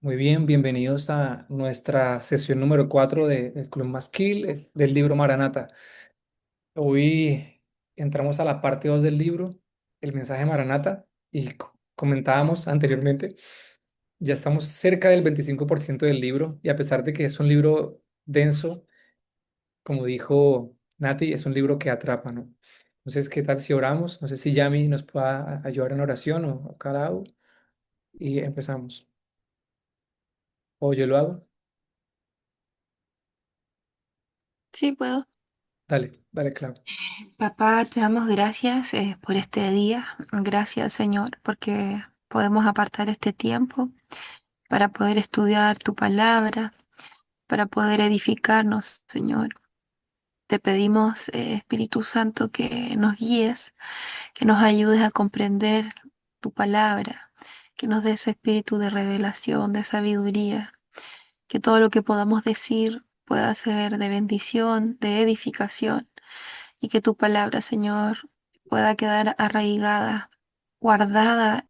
Muy bien, bienvenidos a nuestra sesión número 4 del Club Masquil, del libro Maranata. Hoy entramos a la parte 2 del libro, el mensaje Maranata, y comentábamos anteriormente, ya estamos cerca del 25% del libro, y a pesar de que es un libro denso, como dijo Nati, es un libro que atrapa, ¿no? Entonces, ¿qué tal si oramos? No sé si Yami nos pueda ayudar en oración o Carao, y empezamos. O yo lo hago. Sí, puedo. Dale, dale, claro. Papá, te damos gracias por este día. Gracias, Señor, porque podemos apartar este tiempo para poder estudiar tu palabra, para poder edificarnos, Señor. Te pedimos, Espíritu Santo, que nos guíes, que nos ayudes a comprender tu palabra, que nos des espíritu de revelación, de sabiduría, que todo lo que podamos decir pueda ser de bendición, de edificación y que tu palabra, Señor, pueda quedar arraigada, guardada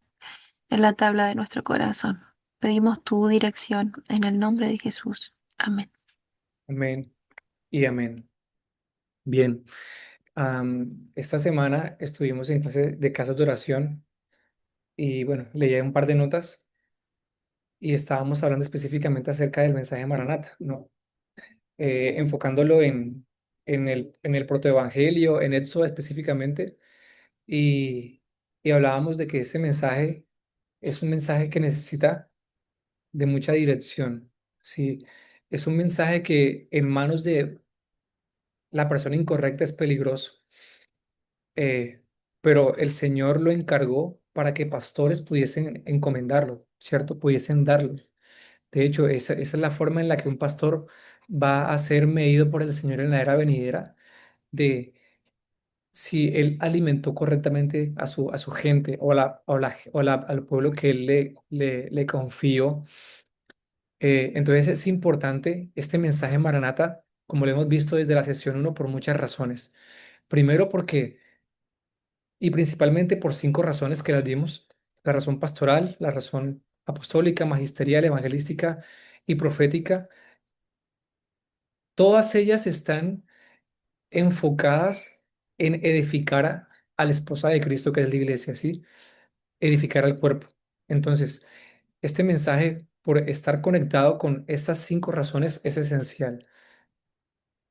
en la tabla de nuestro corazón. Pedimos tu dirección en el nombre de Jesús. Amén. Amén y amén. Bien, esta semana estuvimos en clase de casas de oración y bueno, leí un par de notas y estábamos hablando específicamente acerca del mensaje de Maranata, ¿no? Enfocándolo en el protoevangelio, en Éxodo específicamente, y, y hablábamos de que ese mensaje es un mensaje que necesita de mucha dirección, ¿sí? Es un mensaje que en manos de la persona incorrecta es peligroso. Pero el Señor lo encargó para que pastores pudiesen encomendarlo, ¿cierto? Pudiesen darlo. De hecho, esa es la forma en la que un pastor va a ser medido por el Señor en la era venidera, de si él alimentó correctamente a su gente al pueblo que él le confió. Entonces es importante este mensaje Maranata, como lo hemos visto desde la sesión uno por muchas razones. Primero porque y principalmente por cinco razones que las vimos: la razón pastoral, la razón apostólica, magisterial, evangelística y profética. Todas ellas están enfocadas en edificar a la esposa de Cristo, que es la iglesia, ¿sí? Edificar al cuerpo. Entonces, este mensaje, por estar conectado con estas cinco razones, es esencial.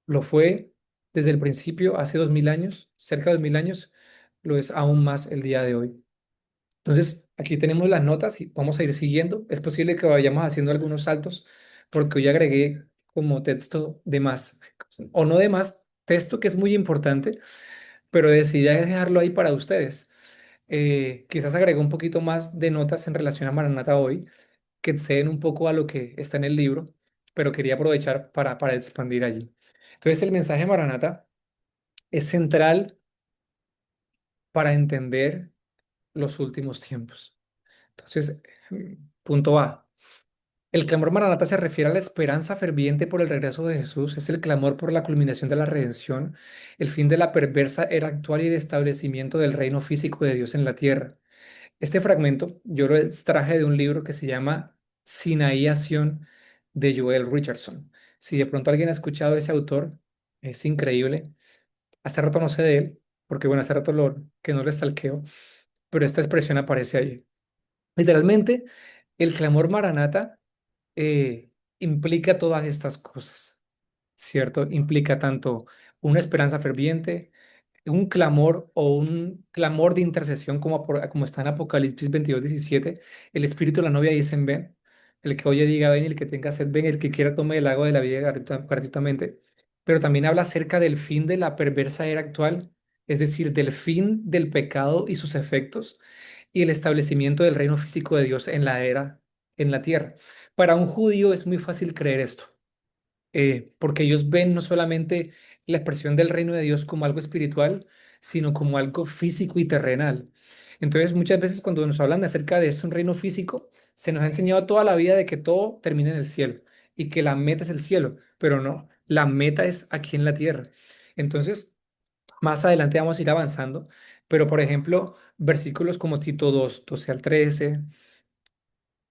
Lo fue desde el principio, hace 2000 años, cerca de 2000 años, lo es aún más el día de hoy. Entonces, aquí tenemos las notas y vamos a ir siguiendo. Es posible que vayamos haciendo algunos saltos porque hoy agregué como texto de más, o no de más, texto que es muy importante, pero decidí dejarlo ahí para ustedes. Quizás agregué un poquito más de notas en relación a Maranata hoy, que exceden un poco a lo que está en el libro, pero quería aprovechar para expandir allí. Entonces, el mensaje Maranata es central para entender los últimos tiempos. Entonces, punto A. El clamor Maranata se refiere a la esperanza ferviente por el regreso de Jesús. Es el clamor por la culminación de la redención, el fin de la perversa era actual y el establecimiento del reino físico de Dios en la tierra. Este fragmento yo lo extraje de un libro que se llama Sinaí Acción, de Joel Richardson. Si de pronto alguien ha escuchado a ese autor, es increíble. Hace rato no sé de él, porque bueno, hace rato que no lo stalkeo, pero esta expresión aparece ahí. Literalmente, el clamor Maranata implica todas estas cosas, ¿cierto? Implica tanto una esperanza ferviente, un clamor o un clamor de intercesión como está en Apocalipsis 22:17. El espíritu de la novia dice: ven, el que oye diga ven, y el que tenga sed ven, el que quiera tome del agua de la vida gratuitamente. Pero también habla acerca del fin de la perversa era actual, es decir, del fin del pecado y sus efectos, y el establecimiento del reino físico de Dios en la era, en la tierra. Para un judío es muy fácil creer esto, porque ellos ven no solamente la expresión del reino de Dios como algo espiritual, sino como algo físico y terrenal. Entonces, muchas veces cuando nos hablan acerca de un reino físico, se nos ha enseñado toda la vida de que todo termina en el cielo y que la meta es el cielo, pero no, la meta es aquí en la tierra. Entonces, más adelante vamos a ir avanzando, pero por ejemplo, versículos como Tito 2:12 al 13,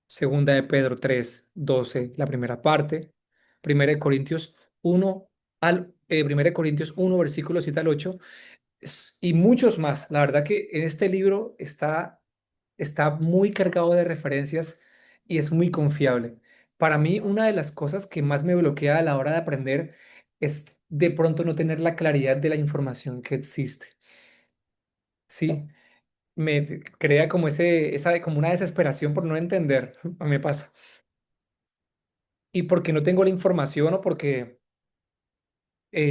Segunda de Pedro 3:12, la primera parte, Primera de Corintios 1 Primera de Corintios 1, versículo 7 al 8, y muchos más. La verdad que en este libro está muy cargado de referencias y es muy confiable. Para mí, una de las cosas que más me bloquea a la hora de aprender es de pronto no tener la claridad de la información que existe. Sí, me crea como como una desesperación por no entender. A mí me pasa. Y porque no tengo la información o porque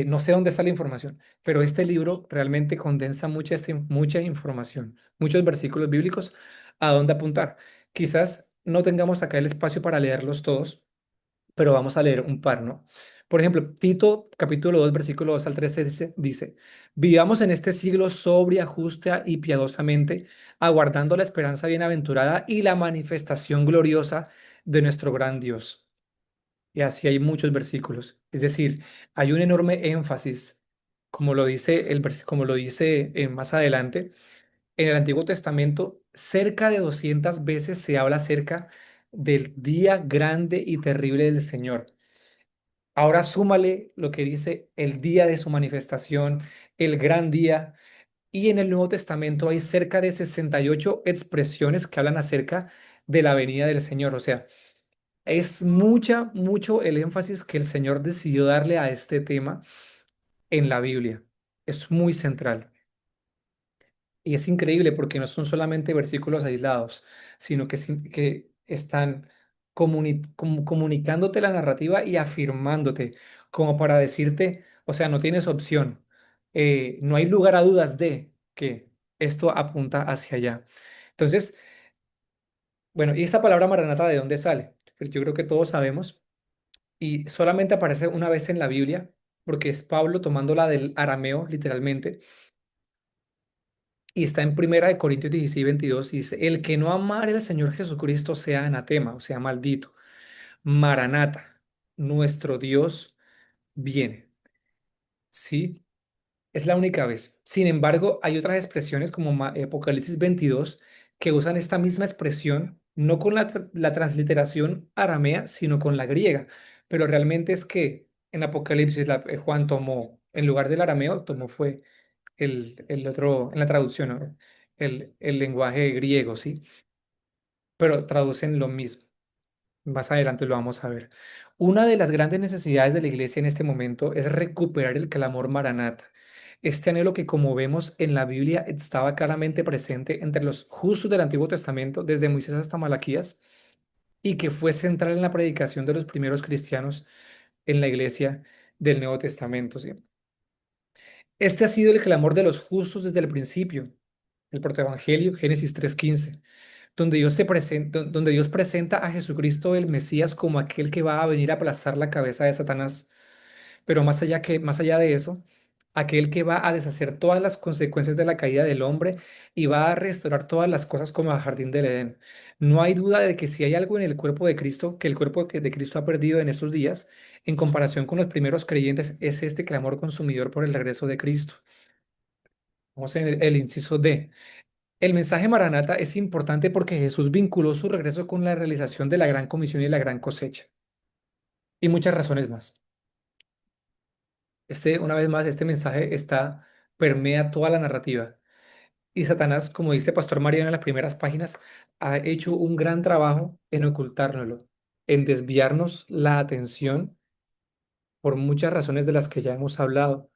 no sé dónde está la información, pero este libro realmente condensa mucha información, muchos versículos bíblicos a dónde apuntar. Quizás no tengamos acá el espacio para leerlos todos, pero vamos a leer un par, ¿no? Por ejemplo, Tito capítulo 2 versículo 2 al 13 dice, vivamos en este siglo sobria, justa y piadosamente, aguardando la esperanza bienaventurada y la manifestación gloriosa de nuestro gran Dios. Y así hay muchos versículos. Es decir, hay un enorme énfasis, como lo dice más adelante, en el Antiguo Testamento, cerca de 200 veces se habla acerca del día grande y terrible del Señor. Ahora súmale lo que dice el día de su manifestación, el gran día. Y en el Nuevo Testamento hay cerca de 68 expresiones que hablan acerca de la venida del Señor. O sea, es mucho el énfasis que el Señor decidió darle a este tema en la Biblia. Es muy central. Y es increíble porque no son solamente versículos aislados, sino que están comunicándote la narrativa y afirmándote, como para decirte, o sea, no tienes opción. No hay lugar a dudas de que esto apunta hacia allá. Entonces, bueno, ¿y esta palabra maranata de dónde sale? Pues yo creo que todos sabemos y solamente aparece una vez en la Biblia, porque es Pablo tomándola del arameo, literalmente, y está en Primera de Corintios 16:22, y dice, el que no amare al Señor Jesucristo sea anatema, o sea, maldito. Maranata, nuestro Dios viene. ¿Sí? Es la única vez. Sin embargo, hay otras expresiones como Apocalipsis 22 que usan esta misma expresión, no con la transliteración aramea, sino con la griega. Pero realmente es que en Apocalipsis Juan tomó, en lugar del arameo, tomó fue el otro, en la traducción, ¿no? El lenguaje griego, ¿sí? Pero traducen lo mismo. Más adelante lo vamos a ver. Una de las grandes necesidades de la iglesia en este momento es recuperar el clamor Maranata. Este anhelo que, como vemos en la Biblia, estaba claramente presente entre los justos del Antiguo Testamento, desde Moisés hasta Malaquías, y que fue central en la predicación de los primeros cristianos en la iglesia del Nuevo Testamento, ¿sí? Este ha sido el clamor de los justos desde el principio. El protoevangelio, Génesis 3:15, donde Dios presenta a Jesucristo el Mesías como aquel que va a venir a aplastar la cabeza de Satanás, pero más allá de eso, aquel que va a deshacer todas las consecuencias de la caída del hombre y va a restaurar todas las cosas como el jardín del Edén. No hay duda de que si hay algo en el cuerpo de Cristo que el de Cristo ha perdido en estos días, en comparación con los primeros creyentes, es este clamor consumidor por el regreso de Cristo. Vamos en el inciso D. El mensaje Maranata es importante porque Jesús vinculó su regreso con la realización de la gran comisión y la gran cosecha, y muchas razones más. Una vez más, este mensaje permea toda la narrativa. Y Satanás, como dice Pastor Mariano en las primeras páginas, ha hecho un gran trabajo en ocultárnoslo, en desviarnos la atención por muchas razones de las que ya hemos hablado.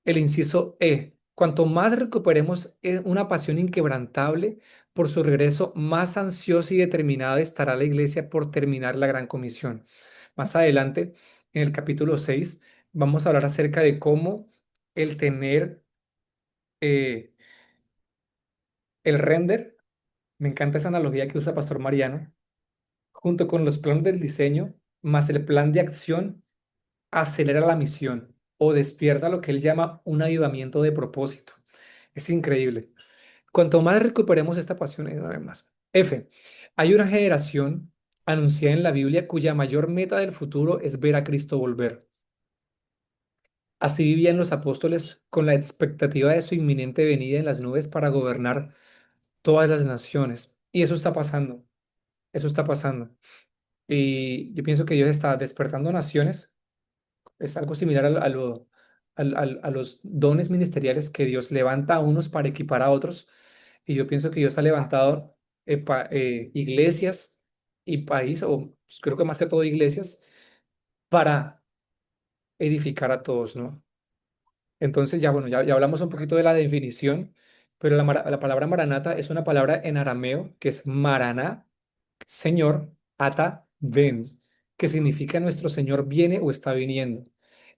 El inciso E. Cuanto más recuperemos una pasión inquebrantable por su regreso, más ansiosa y determinada estará la iglesia por terminar la gran comisión. Más adelante, en el capítulo 6, vamos a hablar acerca de cómo el tener eh, el render, me encanta esa analogía que usa Pastor Mariano, junto con los planos del diseño, más el plan de acción, acelera la misión o despierta lo que él llama un avivamiento de propósito. Es increíble. Cuanto más recuperemos esta pasión, una vez más. F. Hay una generación anunciada en la Biblia cuya mayor meta del futuro es ver a Cristo volver. Así vivían los apóstoles con la expectativa de su inminente venida en las nubes para gobernar todas las naciones. Y eso está pasando. Eso está pasando. Y yo pienso que Dios está despertando naciones. Es algo similar a los dones ministeriales que Dios levanta a unos para equipar a otros. Y yo pienso que Dios ha levantado iglesias y país, o pues, creo que más que todo iglesias, para edificar a todos, ¿no? Entonces, ya bueno, ya hablamos un poquito de la definición, pero la palabra maranata es una palabra en arameo que es maraná, Señor, ata, ven, que significa nuestro Señor viene o está viniendo.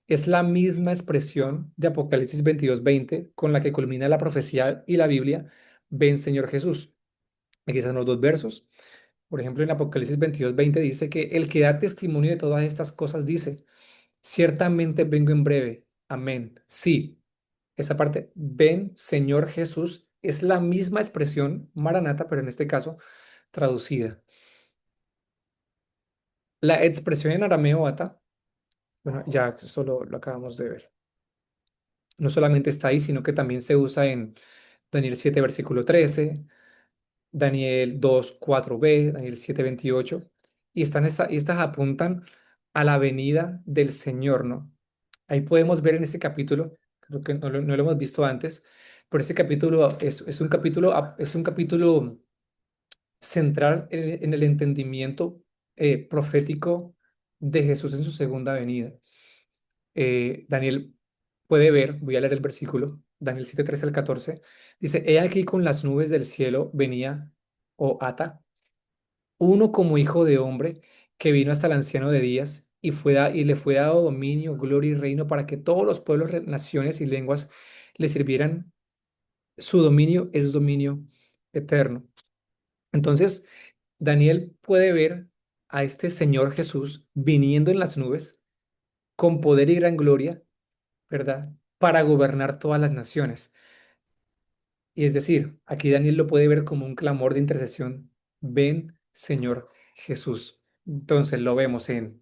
Es la misma expresión de Apocalipsis 22:20 con la que culmina la profecía y la Biblia, ven Señor Jesús. Aquí están los dos versos. Por ejemplo, en Apocalipsis 22:20 dice que el que da testimonio de todas estas cosas dice, ciertamente vengo en breve. Amén. Sí, esa parte, ven Señor Jesús, es la misma expresión maranata, pero en este caso traducida. La expresión en arameo ata, bueno, ya eso lo acabamos de ver. No solamente está ahí, sino que también se usa en Daniel 7, versículo 13, Daniel 2, 4b, Daniel 7, 28, y estas apuntan a la venida del Señor, ¿no? Ahí podemos ver en este capítulo, creo que no lo hemos visto antes, pero ese capítulo es un capítulo central en el entendimiento profético de Jesús en su segunda venida. Daniel puede ver, voy a leer el versículo, Daniel 7, 13 al 14, dice, he aquí con las nubes del cielo venía, o ata, uno como hijo de hombre que vino hasta el anciano de días y le fue dado dominio, gloria y reino para que todos los pueblos, naciones y lenguas le sirvieran. Su dominio es dominio eterno. Entonces, Daniel puede ver a este Señor Jesús viniendo en las nubes con poder y gran gloria, ¿verdad? Para gobernar todas las naciones. Y es decir, aquí Daniel lo puede ver como un clamor de intercesión. Ven, Señor Jesús. Entonces lo vemos en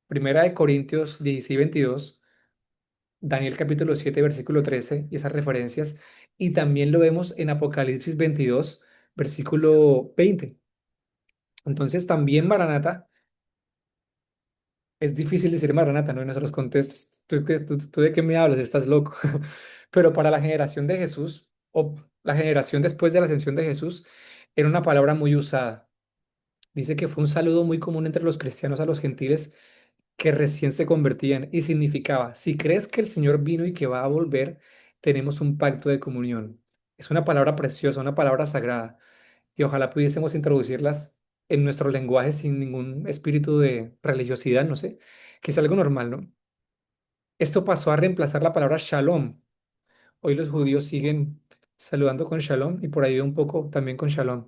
Primera de Corintios 16, 22, Daniel capítulo 7, versículo 13 y esas referencias. Y también lo vemos en Apocalipsis 22, versículo 20. Entonces también Maranata, es difícil decir Maranata, ¿no? En nuestros contextos. ¿Tú de qué me hablas? Estás loco. Pero para la generación de Jesús, o la generación después de la ascensión de Jesús, era una palabra muy usada. Dice que fue un saludo muy común entre los cristianos a los gentiles que recién se convertían y significaba, si crees que el Señor vino y que va a volver, tenemos un pacto de comunión. Es una palabra preciosa, una palabra sagrada y ojalá pudiésemos introducirlas en nuestro lenguaje sin ningún espíritu de religiosidad, no sé, que es algo normal, ¿no? Esto pasó a reemplazar la palabra shalom. Hoy los judíos siguen saludando con shalom y por ahí un poco también con shalom,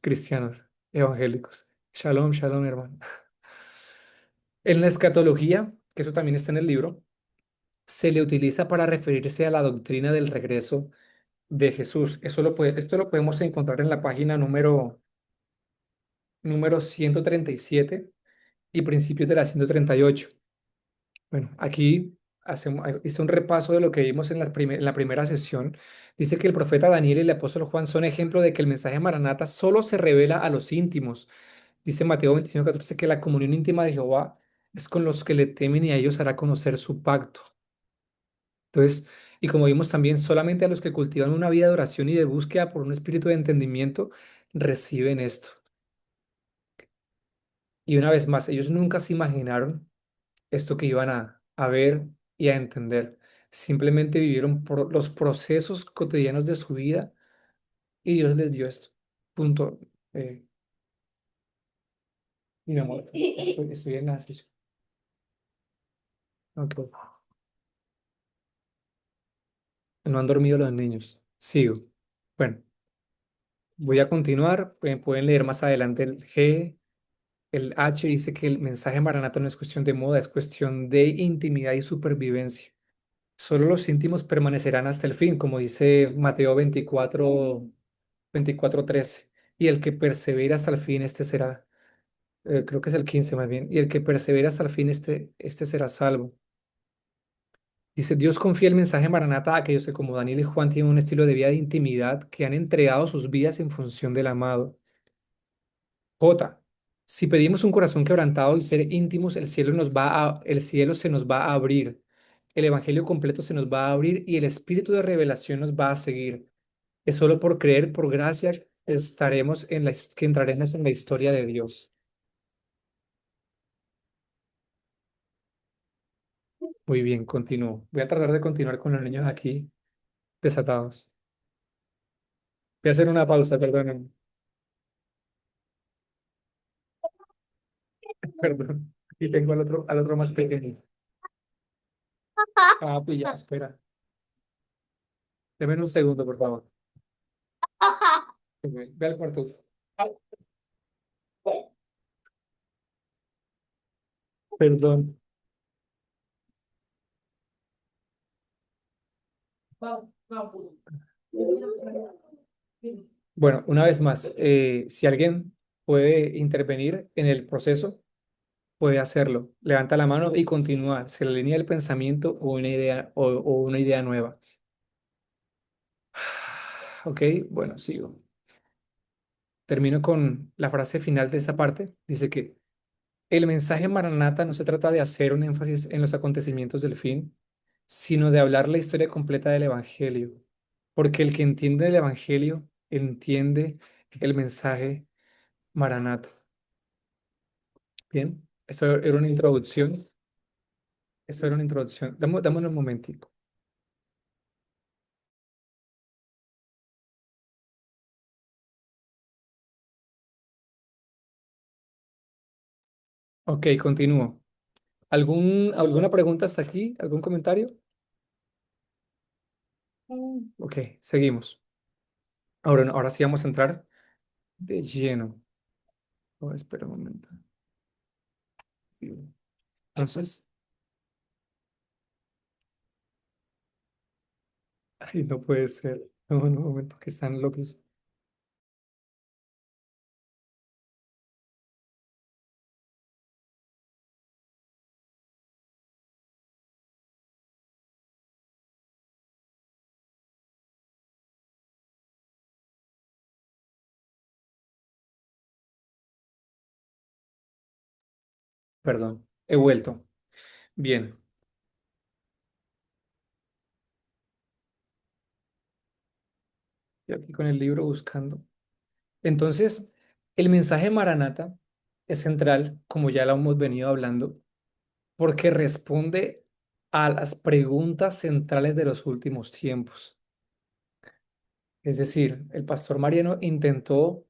cristianos, evangélicos. Shalom, shalom, hermano. En la escatología, que eso también está en el libro, se le utiliza para referirse a la doctrina del regreso de Jesús. Esto lo podemos encontrar en la página número 137 y principios de la 138. Bueno, aquí hice un repaso de lo que vimos en la primera sesión. Dice que el profeta Daniel y el apóstol Juan son ejemplo de que el mensaje Maranata solo se revela a los íntimos. Dice Mateo 21:14 que la comunión íntima de Jehová es con los que le temen y a ellos hará conocer su pacto. Entonces, y como vimos también, solamente a los que cultivan una vida de oración y de búsqueda por un espíritu de entendimiento reciben esto. Y una vez más, ellos nunca se imaginaron esto que iban a ver y a entender. Simplemente vivieron los procesos cotidianos de su vida y Dios les dio esto. Punto. Y mi amor, estoy en la sesión. Ok. No han dormido los niños. Sigo. Bueno, voy a continuar. Pueden leer más adelante el G. El H dice que el mensaje maranata no es cuestión de moda, es cuestión de intimidad y supervivencia. Solo los íntimos permanecerán hasta el fin, como dice Mateo 24:13. Y el que persevera hasta el fin, este será, creo que es el 15 más bien, y el que persevera hasta el fin, este será salvo. Dice, Dios confía el mensaje Maranata a aquellos que como Daniel y Juan tienen un estilo de vida de intimidad, que han entregado sus vidas en función del amado. J. Si pedimos un corazón quebrantado y ser íntimos, el cielo se nos va a abrir. El evangelio completo se nos va a abrir y el espíritu de revelación nos va a seguir. Es solo por creer, por gracia, que entraremos en la historia de Dios. Muy bien, continúo. Voy a tratar de continuar con los niños aquí desatados. Voy a hacer una pausa, perdón. Perdón. Y tengo al otro más pequeño. Ah, pues ya, espera. Deme un segundo, por favor. Ve al cuarto. Perdón. Bueno, una vez más, si alguien puede intervenir en el proceso, puede hacerlo. Levanta la mano y continúa. Se la línea del pensamiento o una idea nueva. Ok, bueno, sigo. Termino con la frase final de esta parte. Dice que el mensaje Maranata no se trata de hacer un énfasis en los acontecimientos del fin, sino de hablar la historia completa del Evangelio. Porque el que entiende el Evangelio entiende el mensaje Maranata. Bien, eso era una introducción. Eso era una introducción. Dame un momentico. Ok, continúo. ¿Alguna pregunta hasta aquí? ¿Algún comentario? Ok, seguimos. Ahora, no, ahora sí vamos a entrar de lleno. Oh, espera un momento. Entonces, ay, no puede ser. No, no, un momento, que están locos. Perdón, he vuelto. Bien, yo aquí con el libro buscando. Entonces, el mensaje Maranata es central, como ya lo hemos venido hablando, porque responde a las preguntas centrales de los últimos tiempos. Es decir, el pastor Mariano intentó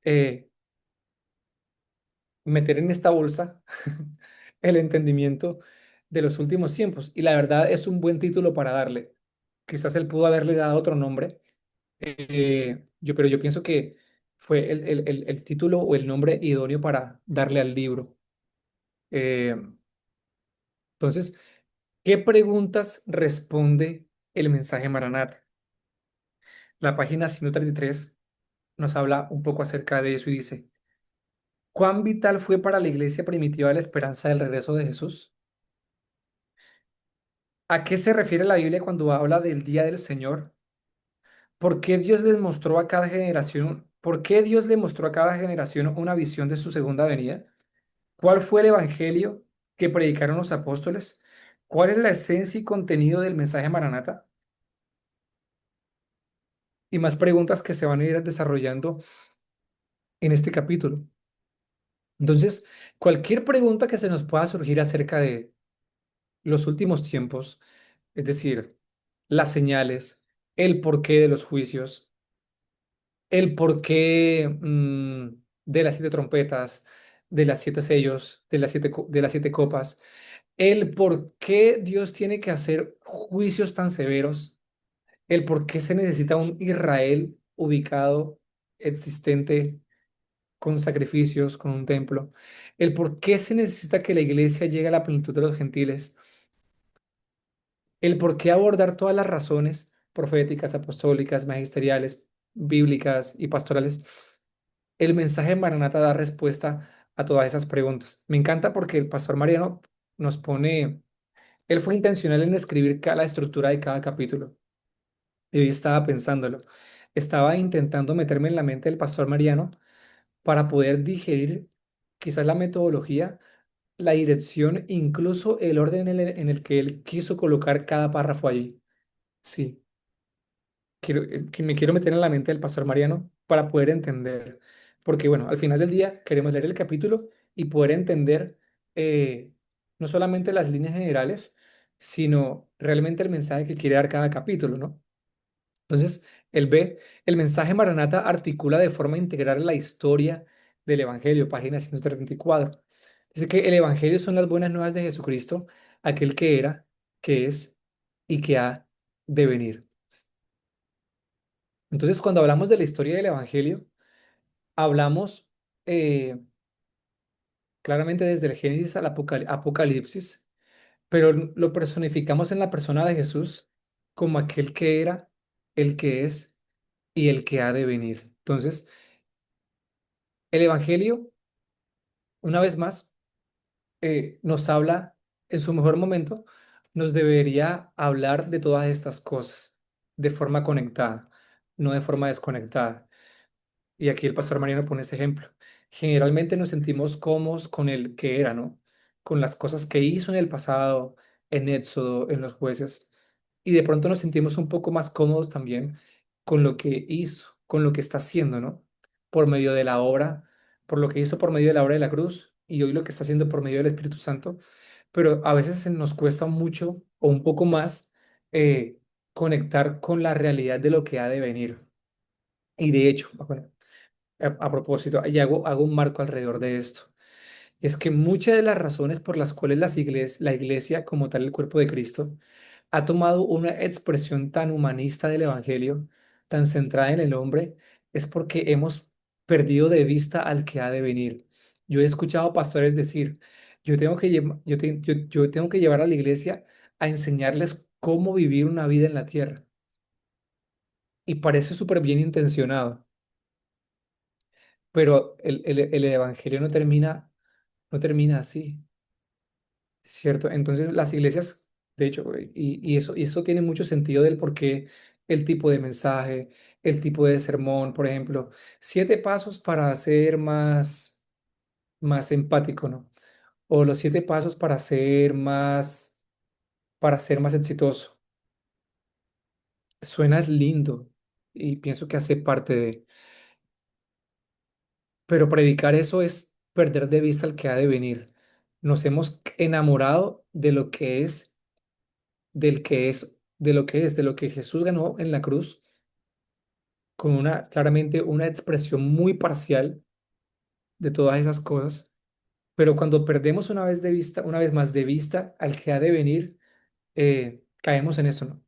eh, meter en esta bolsa el entendimiento de los últimos tiempos. Y la verdad es un buen título para darle. Quizás él pudo haberle dado otro nombre, pero yo pienso que fue el título o el nombre idóneo para darle al libro. Eh, entonces, ¿qué preguntas responde el mensaje Maranata? La página 133 nos habla un poco acerca de eso y dice, ¿cuán vital fue para la iglesia primitiva la esperanza del regreso de Jesús? ¿A qué se refiere la Biblia cuando habla del día del Señor? ¿Por qué Dios les mostró a cada generación, por qué Dios le mostró a cada generación una visión de su segunda venida? ¿Cuál fue el evangelio que predicaron los apóstoles? ¿Cuál es la esencia y contenido del mensaje Maranata? Y más preguntas que se van a ir desarrollando en este capítulo. Entonces, cualquier pregunta que se nos pueda surgir acerca de los últimos tiempos, es decir, las señales, el porqué de los juicios, el porqué de las siete trompetas, de las siete sellos, de las siete copas, el por qué Dios tiene que hacer juicios tan severos, el por qué se necesita un Israel ubicado, existente, con sacrificios, con un templo, el por qué se necesita que la iglesia llegue a la plenitud de los gentiles, el por qué abordar todas las razones proféticas, apostólicas, magisteriales, bíblicas y pastorales. El mensaje de Maranata da respuesta a todas esas preguntas. Me encanta porque el pastor Mariano nos pone, él fue intencional en escribir la estructura de cada capítulo. Y hoy estaba pensándolo. Estaba intentando meterme en la mente del pastor Mariano para poder digerir quizás la metodología, la dirección, incluso el orden en el que él quiso colocar cada párrafo allí. Sí, que me quiero meter en la mente del pastor Mariano para poder entender. Porque bueno, al final del día queremos leer el capítulo y poder entender eh, no solamente las líneas generales, sino realmente el mensaje que quiere dar cada capítulo, ¿no? Entonces, él ve, el mensaje Maranata articula de forma integral la historia del Evangelio, página 134. Dice que el Evangelio son las buenas nuevas de Jesucristo, aquel que era, que es y que ha de venir. Entonces, cuando hablamos de la historia del Evangelio, hablamos claramente desde el Génesis al Apocalipsis, pero lo personificamos en la persona de Jesús como aquel que era, el que es y el que ha de venir. Entonces, el Evangelio, una vez más, nos habla en su mejor momento, nos debería hablar de todas estas cosas de forma conectada, no de forma desconectada. Y aquí el pastor Mariano pone ese ejemplo. Generalmente nos sentimos cómodos con el que era, ¿no? Con las cosas que hizo en el pasado, en Éxodo, en los jueces. Y de pronto nos sentimos un poco más cómodos también con lo que hizo, con lo que está haciendo, ¿no? Por medio de la obra, por lo que hizo por medio de la obra de la cruz y hoy lo que está haciendo por medio del Espíritu Santo. Pero a veces se nos cuesta mucho o un poco más conectar con la realidad de lo que ha de venir. Y de hecho, bueno, a propósito, y hago un marco alrededor de esto. Es que muchas de las razones por las cuales la iglesia, como tal, el cuerpo de Cristo, ha tomado una expresión tan humanista del Evangelio, tan centrada en el hombre, es porque hemos perdido de vista al que ha de venir. Yo he escuchado pastores decir, yo tengo que llevar a la iglesia a enseñarles cómo vivir una vida en la tierra. Y parece súper bien intencionado, pero el Evangelio no termina así, ¿cierto? Entonces las iglesias, de hecho, y eso tiene mucho sentido del por qué el tipo de mensaje, el tipo de sermón, por ejemplo, 7 pasos para ser más empático, ¿no? O los 7 pasos para ser más exitoso. Suena lindo y pienso que hace parte de, pero predicar eso es perder de vista el que ha de venir. Nos hemos enamorado de lo que es del que es, de lo que Jesús ganó en la cruz, con claramente una expresión muy parcial de todas esas cosas, pero cuando perdemos una vez de vista, una vez más de vista al que ha de venir, caemos en eso, ¿no?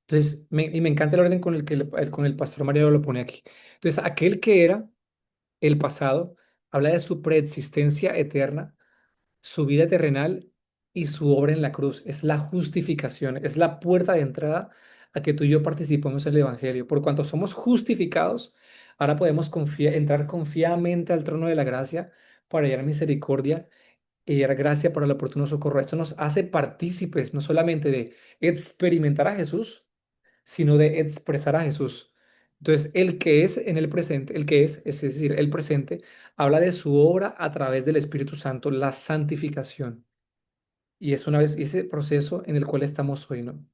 Entonces, y me encanta el orden con el que con el pastor Mario lo pone aquí. Entonces, aquel que era el pasado, habla de su preexistencia eterna, su vida terrenal y su obra en la cruz. Es la justificación, es la puerta de entrada a que tú y yo participemos en el Evangelio. Por cuanto somos justificados, ahora podemos entrar confiadamente al trono de la gracia para hallar misericordia y hallar gracia para el oportuno socorro. Esto nos hace partícipes no solamente de experimentar a Jesús, sino de expresar a Jesús. Entonces, el que es en el presente, el que es decir, el presente, habla de su obra a través del Espíritu Santo, la santificación. Y es una vez ese proceso en el cual estamos hoy, ¿no?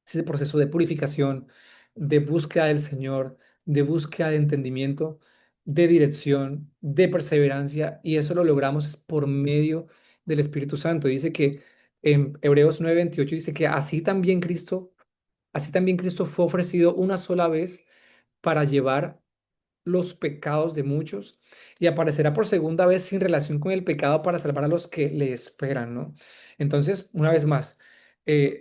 Ese proceso de purificación, de búsqueda del Señor, de búsqueda de entendimiento, de dirección, de perseverancia, y eso lo logramos es por medio del Espíritu Santo. Dice que en Hebreos 9:28 dice que así también Cristo fue ofrecido una sola vez para llevar los pecados de muchos y aparecerá por segunda vez sin relación con el pecado para salvar a los que le esperan, ¿no? Entonces, una vez más,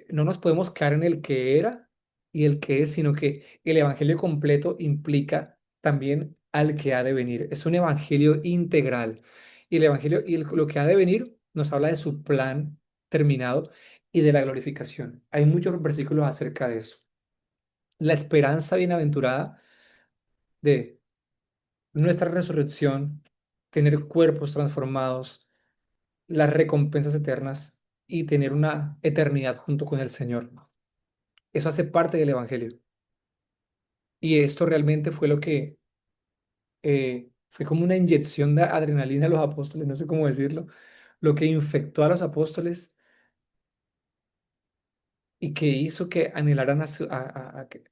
no nos podemos quedar en el que era y el que es, sino que el evangelio completo implica también al que ha de venir. Es un evangelio integral y el evangelio lo que ha de venir nos habla de su plan terminado y de la glorificación. Hay muchos versículos acerca de eso. La esperanza bienaventurada de nuestra resurrección, tener cuerpos transformados, las recompensas eternas y tener una eternidad junto con el Señor. Eso hace parte del Evangelio. Y esto realmente fue lo que Fue como una inyección de adrenalina a los apóstoles, no sé cómo decirlo, lo que infectó a los apóstoles y que hizo que anhelaran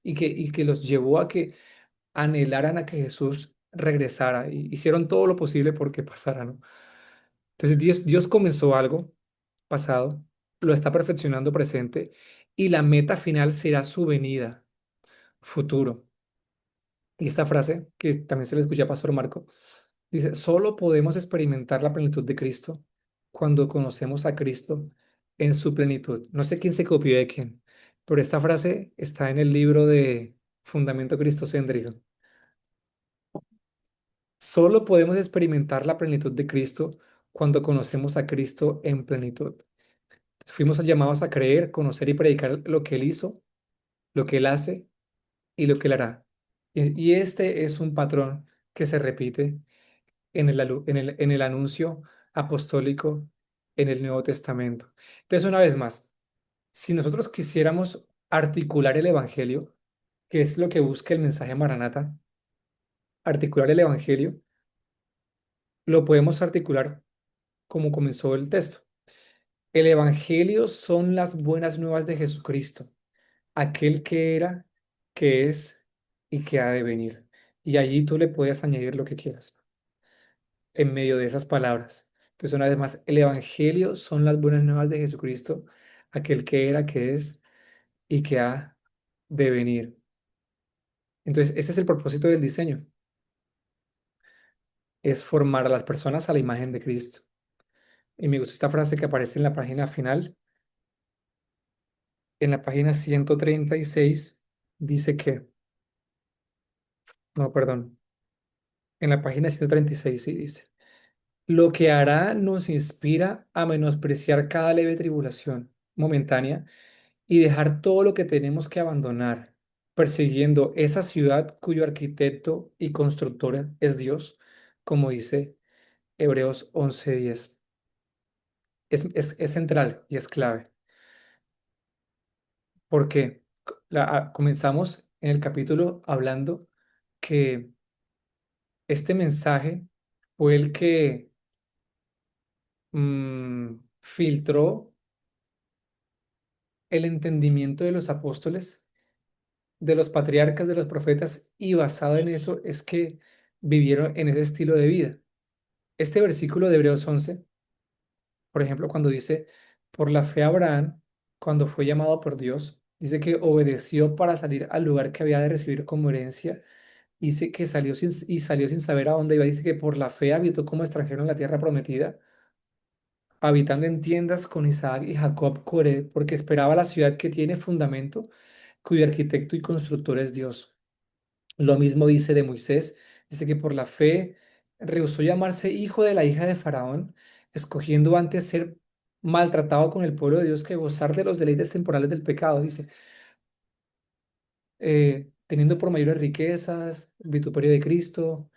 y que los llevó a que anhelaran a que Jesús regresara y hicieron todo lo posible porque pasara, ¿no? Entonces Dios comenzó algo pasado, lo está perfeccionando presente y la meta final será su venida futuro. Y esta frase, que también se le escucha a Pastor Marco, dice, solo podemos experimentar la plenitud de Cristo cuando conocemos a Cristo en su plenitud. No sé quién se copió de quién, pero esta frase está en el libro de Fundamento Cristocéntrico. Solo podemos experimentar la plenitud de Cristo cuando conocemos a Cristo en plenitud. Fuimos llamados a creer, conocer y predicar lo que Él hizo, lo que Él hace y lo que Él hará. Y este es un patrón que se repite en el anuncio apostólico en el Nuevo Testamento. Entonces, una vez más, si nosotros quisiéramos articular el Evangelio, que es lo que busca el mensaje Maranata, articular el Evangelio, lo podemos articular como comenzó el texto. El Evangelio son las buenas nuevas de Jesucristo, aquel que era, que es y que ha de venir. Y allí tú le puedes añadir lo que quieras en medio de esas palabras. Entonces, una vez más, el Evangelio son las buenas nuevas de Jesucristo, aquel que era, que es y que ha de venir. Entonces, ese es el propósito del diseño, es formar a las personas a la imagen de Cristo. Y me gustó esta frase que aparece en la página final, en la página 136 dice que, no, perdón, en la página 136 sí dice, lo que hará nos inspira a menospreciar cada leve tribulación momentánea y dejar todo lo que tenemos que abandonar, persiguiendo esa ciudad cuyo arquitecto y constructor es Dios, como dice Hebreos 11:10. Es central y es clave, porque comenzamos en el capítulo hablando que este mensaje fue el que filtró el entendimiento de los apóstoles, de los patriarcas, de los profetas, y basado en eso es que vivieron en ese estilo de vida. Este versículo de Hebreos 11, por ejemplo, cuando dice, por la fe Abraham, cuando fue llamado por Dios, dice que obedeció para salir al lugar que había de recibir como herencia, dice que salió sin saber a dónde iba, dice que por la fe habitó como extranjero en la tierra prometida, habitando en tiendas con Isaac y Jacob Coré, porque esperaba la ciudad que tiene fundamento, cuyo arquitecto y constructor es Dios. Lo mismo dice de Moisés, dice que por la fe rehusó llamarse hijo de la hija de Faraón, escogiendo antes ser maltratado con el pueblo de Dios que gozar de los deleites temporales del pecado, dice, teniendo por mayores riquezas, el vituperio de Cristo,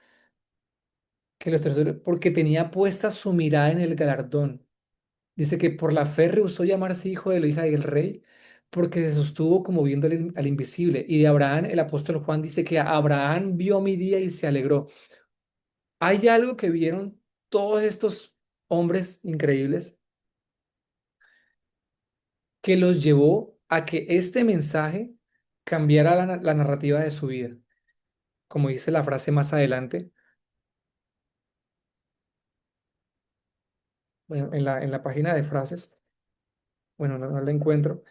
que los tesoros, porque tenía puesta su mirada en el galardón. Dice que por la fe rehusó llamarse hijo de la hija del rey, porque se sostuvo como viendo al invisible. Y de Abraham, el apóstol Juan dice que Abraham vio mi día y se alegró. Hay algo que vieron todos estos hombres increíbles que los llevó a que este mensaje cambiara la narrativa de su vida. Como dice la frase más adelante, bueno, en la página de frases, bueno, no la encuentro,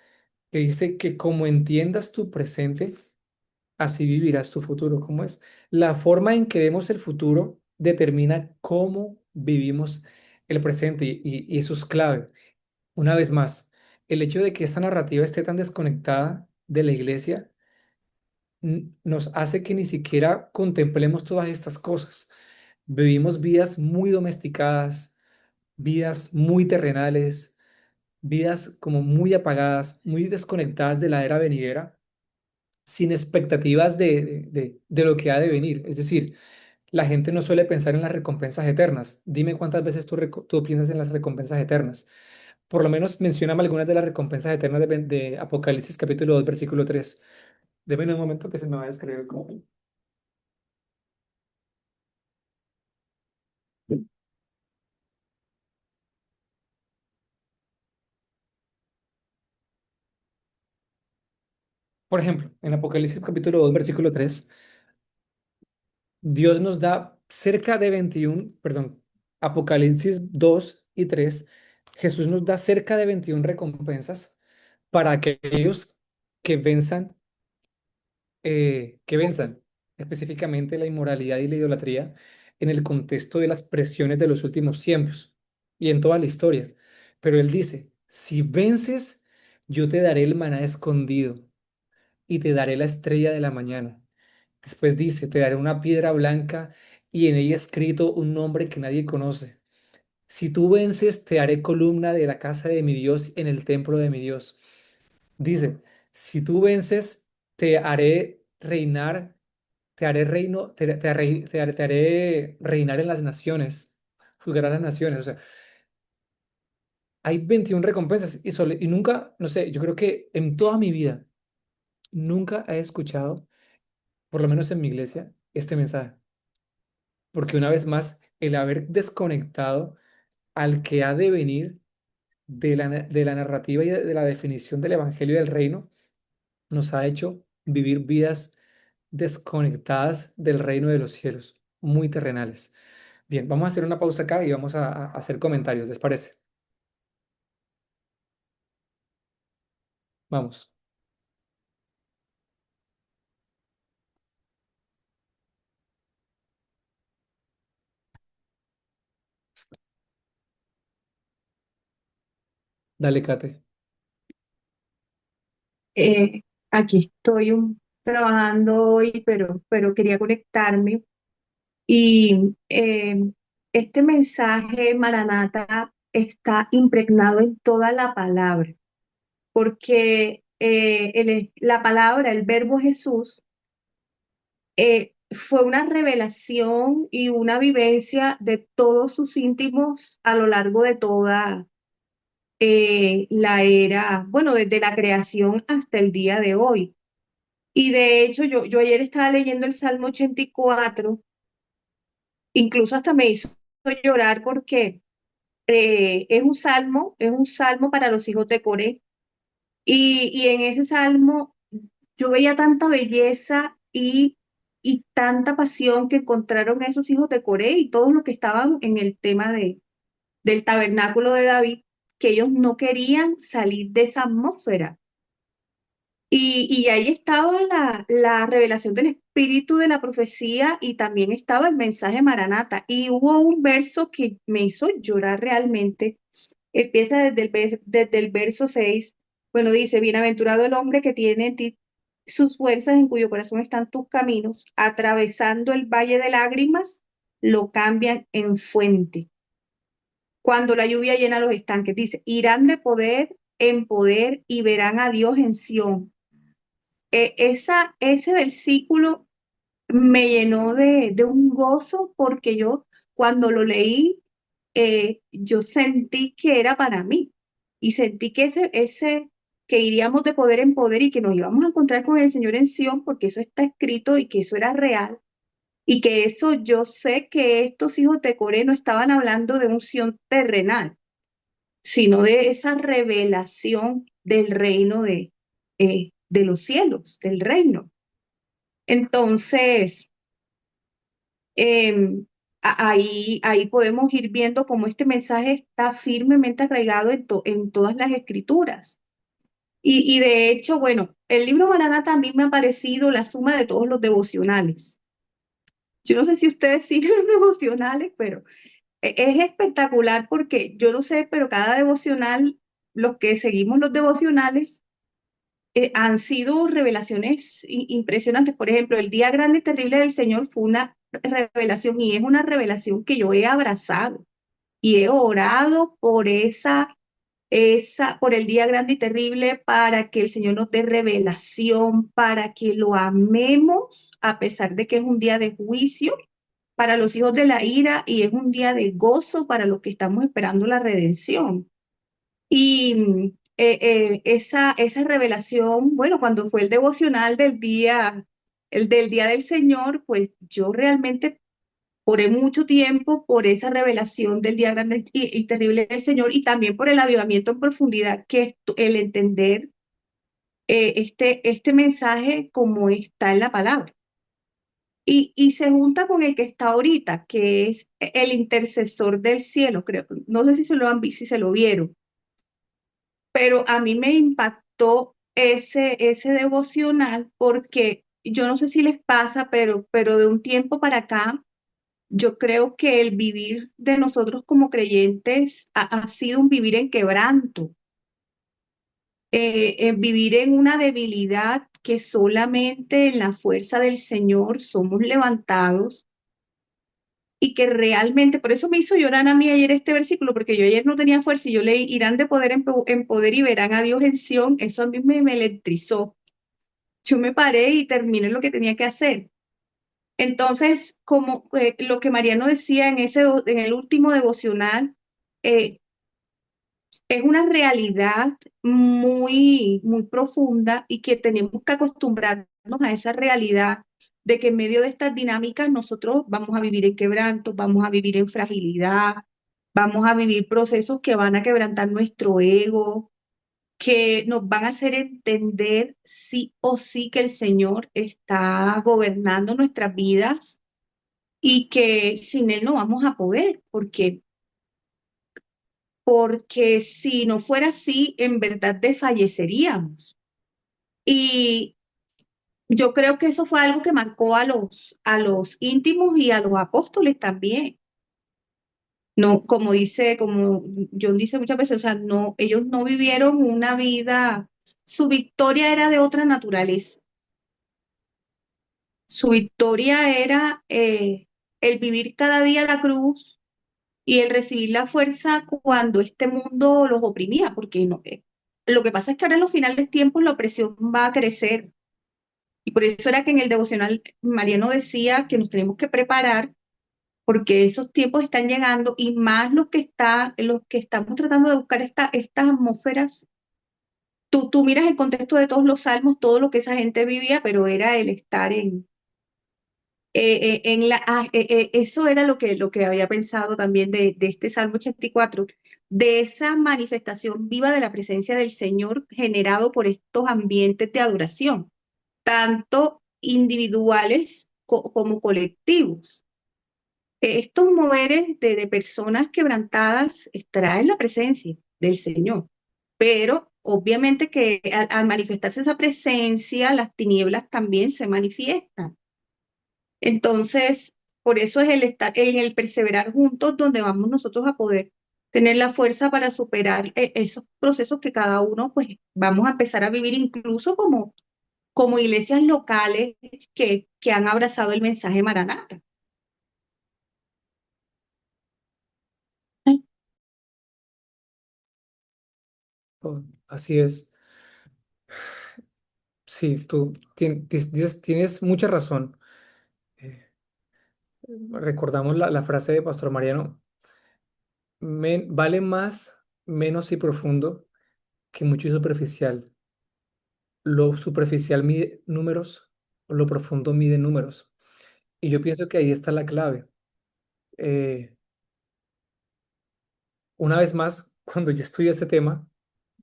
que dice que como entiendas tu presente, así vivirás tu futuro. ¿Cómo es? La forma en que vemos el futuro determina cómo vivimos el presente y eso es clave. Una vez más, el hecho de que esta narrativa esté tan desconectada de la iglesia nos hace que ni siquiera contemplemos todas estas cosas. Vivimos vidas muy domesticadas, vidas muy terrenales, vidas como muy apagadas, muy desconectadas de la era venidera, sin expectativas de lo que ha de venir. Es decir, la gente no suele pensar en las recompensas eternas. Dime cuántas veces tú piensas en las recompensas eternas. Por lo menos mencióname algunas de las recompensas eternas de Apocalipsis capítulo 2 versículo 3. Deme un momento que se me va a describir como... Por ejemplo, en Apocalipsis capítulo 2 versículo 3 Dios nos da cerca de 21, perdón, Apocalipsis 2 y 3 Jesús nos da cerca de 21 recompensas para aquellos que venzan, que venzan específicamente la inmoralidad y la idolatría en el contexto de las presiones de los últimos tiempos y en toda la historia. Pero él dice, si vences, yo te daré el maná escondido y te daré la estrella de la mañana. Después dice, te daré una piedra blanca y en ella escrito un nombre que nadie conoce. Si tú vences, te haré columna de la casa de mi Dios en el templo de mi Dios. Dice, si tú vences, te haré reinar, te haré reino, te haré reinar en las naciones, juzgar a las naciones. O sea, hay 21 recompensas y nunca, no sé, yo creo que en toda mi vida, nunca he escuchado, por lo menos en mi iglesia, este mensaje. Porque una vez más, el haber desconectado al que ha de venir de la narrativa y de la definición del Evangelio del Reino, nos ha hecho vivir vidas desconectadas del reino de los cielos, muy terrenales. Bien, vamos a hacer una pausa acá y vamos a hacer comentarios, ¿les parece? Vamos, dale, Kate. Eh, Aquí estoy trabajando hoy, pero quería conectarme. Y este mensaje, Maranata, está impregnado en toda la palabra, porque la palabra, el verbo Jesús, fue una revelación y una vivencia de todos sus íntimos a lo largo de toda la era, bueno, desde la creación hasta el día de hoy. Y de hecho, yo ayer estaba leyendo el Salmo 84, incluso hasta me hizo llorar porque es un salmo para los hijos de Coré. Y en ese salmo yo veía tanta belleza y tanta pasión que encontraron esos hijos de Coré y todos los que estaban en el tema del tabernáculo de David, que ellos no querían salir de esa atmósfera. Y ahí estaba la revelación del espíritu de la profecía y también estaba el mensaje Maranata. Y hubo un verso que me hizo llorar realmente. Empieza desde el verso 6. Bueno, dice, bienaventurado el hombre que tiene en ti sus fuerzas, en cuyo corazón están tus caminos, atravesando el valle de lágrimas, lo cambian en fuente. Cuando la lluvia llena los estanques, dice, irán de poder en poder y verán a Dios en Sión. Ese versículo me llenó de un gozo porque yo cuando lo leí, yo sentí que era para mí y sentí que que iríamos de poder en poder y que nos íbamos a encontrar con el Señor en Sión porque eso está escrito y que eso era real y que eso yo sé que estos hijos de Coré no estaban hablando de un Sión terrenal, sino de esa revelación del reino de los cielos, del reino. Entonces, ahí podemos ir viendo cómo este mensaje está firmemente arraigado en todas las escrituras. Y de hecho, bueno, el libro Maranata a mí me ha parecido la suma de todos los devocionales. Yo no sé si ustedes siguen los devocionales, pero es espectacular porque yo no sé, pero cada devocional, los que seguimos los devocionales, han sido revelaciones impresionantes. Por ejemplo, el día grande y terrible del Señor fue una revelación y es una revelación que yo he abrazado y he orado por por el día grande y terrible para que el Señor nos dé revelación, para que lo amemos a pesar de que es un día de juicio para los hijos de la ira y es un día de gozo para los que estamos esperando la redención. Y esa revelación, bueno, cuando fue el devocional del día, el del día del Señor, pues yo realmente oré mucho tiempo por esa revelación del día grande y terrible del Señor y también por el avivamiento en profundidad, que es el entender este mensaje como está en la palabra. Y se junta con el que está ahorita, que es el intercesor del cielo, creo. No sé si se lo han visto, si se lo vieron, pero a mí me impactó ese devocional porque yo no sé si les pasa, pero de un tiempo para acá, yo creo que el vivir de nosotros como creyentes ha sido un vivir en quebranto, en vivir en una debilidad que solamente en la fuerza del Señor somos levantados y que realmente, por eso me hizo llorar a mí ayer este versículo, porque yo ayer no tenía fuerza y yo leí, irán de poder en poder y verán a Dios en Sión, eso a mí me electrizó. Yo me paré y terminé lo que tenía que hacer. Entonces, como lo que Mariano decía en el último devocional, eh, es una realidad muy profunda y que tenemos que acostumbrarnos a esa realidad de que en medio de estas dinámicas nosotros vamos a vivir en quebranto, vamos a vivir en fragilidad, vamos a vivir procesos que van a quebrantar nuestro ego, que nos van a hacer entender sí o sí que el Señor está gobernando nuestras vidas y que sin Él no vamos a poder, porque si no fuera así, en verdad desfalleceríamos. Y yo creo que eso fue algo que marcó a los íntimos y a los apóstoles también. No, como John dice muchas veces, o sea, no, ellos no vivieron una vida, su victoria era de otra naturaleza. Su victoria era el vivir cada día la cruz y el recibir la fuerza cuando este mundo los oprimía, porque no, lo que pasa es que ahora en los finales tiempos la opresión va a crecer. Y por eso era que en el devocional Mariano decía que nos tenemos que preparar porque esos tiempos están llegando y más los que estamos tratando de buscar estas atmósferas. Tú miras el contexto de todos los salmos, todo lo que esa gente vivía, pero era el estar eso era lo que había pensado también de este Salmo 84, de esa manifestación viva de la presencia del Señor generado por estos ambientes de adoración, tanto individuales como colectivos. Estos moveres de personas quebrantadas extraen la presencia del Señor, pero obviamente que al manifestarse esa presencia, las tinieblas también se manifiestan. Entonces, por eso es el estar en el perseverar juntos donde vamos nosotros a poder tener la fuerza para superar esos procesos que cada uno pues vamos a empezar a vivir incluso como iglesias locales que han abrazado el mensaje Maranata. Oh, así es. Sí, tú tienes mucha razón. Eh, recordamos la frase de Pastor Mariano, vale más, menos y profundo que mucho y superficial. Lo superficial mide números, lo profundo mide números. Y yo pienso que ahí está la clave. Eh, una vez más, cuando yo estudio este tema,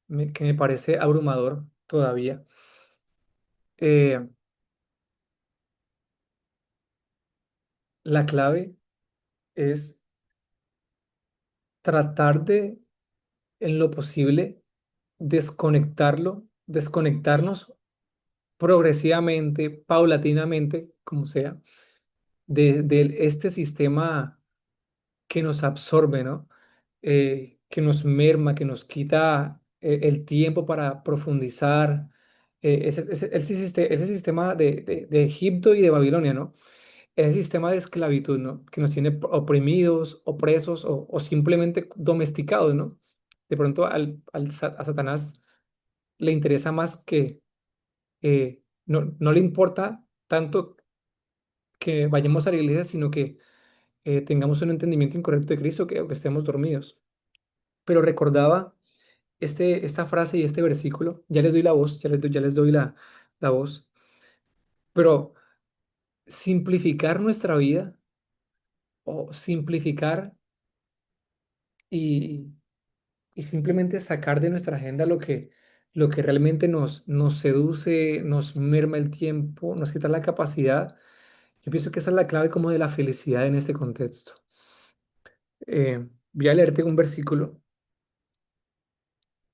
que me parece abrumador todavía, eh, la clave es tratar de, en lo posible, desconectarnos progresivamente, paulatinamente, como sea, de este sistema que nos absorbe, ¿no? Que nos merma, que nos quita el tiempo para profundizar. Ese sistema de Egipto y de Babilonia, ¿no? Ese sistema de esclavitud, ¿no? Que nos tiene oprimidos, opresos o simplemente domesticados, ¿no? De pronto a Satanás le interesa más que, no le importa tanto que vayamos a la iglesia, sino que tengamos un entendimiento incorrecto de Cristo, que estemos dormidos. Pero recordaba esta frase y este versículo, ya les doy la voz, ya les doy la voz, pero simplificar nuestra vida o simplificar y, y simplemente sacar de nuestra agenda lo que realmente nos seduce, nos merma el tiempo, nos quita la capacidad. Yo pienso que esa es la clave como de la felicidad en este contexto. Voy a leerte un versículo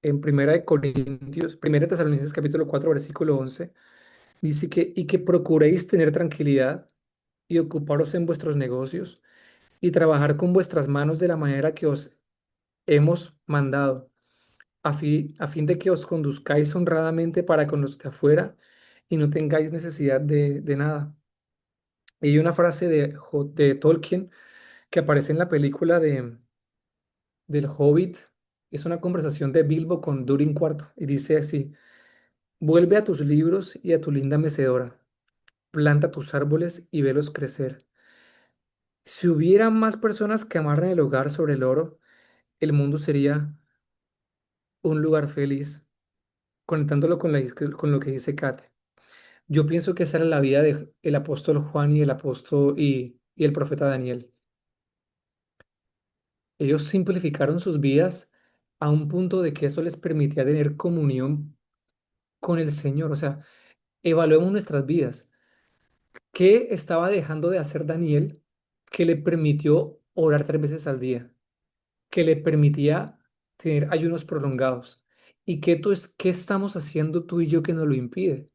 en Primera de Tesalonicenses capítulo 4 versículo 11. Dice que, y que procuréis tener tranquilidad y ocuparos en vuestros negocios y trabajar con vuestras manos de la manera que os hemos mandado, a fin de que os conduzcáis honradamente para con los de afuera y no tengáis necesidad de nada. Y hay una frase de Tolkien que aparece en la película del Hobbit. Es una conversación de Bilbo con Durin cuarto y dice así: vuelve a tus libros y a tu linda mecedora, planta tus árboles y velos crecer. Si hubiera más personas que amaran el hogar sobre el oro, el mundo sería un lugar feliz, conectándolo con lo que dice Kate. Yo pienso que esa era la vida del apóstol Juan y el apóstol y el profeta Daniel. Ellos simplificaron sus vidas a un punto de que eso les permitía tener comunión con el Señor. O sea, evaluemos nuestras vidas. ¿Qué estaba dejando de hacer Daniel que le permitió orar 3 veces al día? Que le permitía tener ayunos prolongados. ¿Y qué estamos haciendo tú y yo que nos lo impide?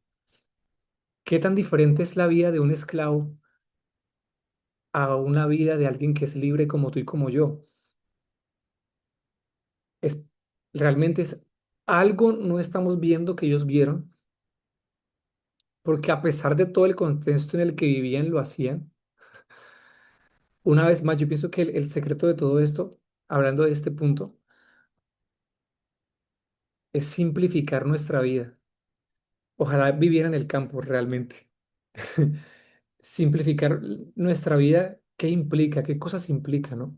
¿Qué tan diferente es la vida de un esclavo a una vida de alguien que es libre como tú y como yo? Es, realmente es algo no estamos viendo que ellos vieron, porque a pesar de todo el contexto en el que vivían, lo hacían. Una vez más, yo pienso que el secreto de todo esto, hablando de este punto, es simplificar nuestra vida. Ojalá viviera en el campo realmente. Simplificar nuestra vida, ¿qué implica? ¿Qué cosas implica, no?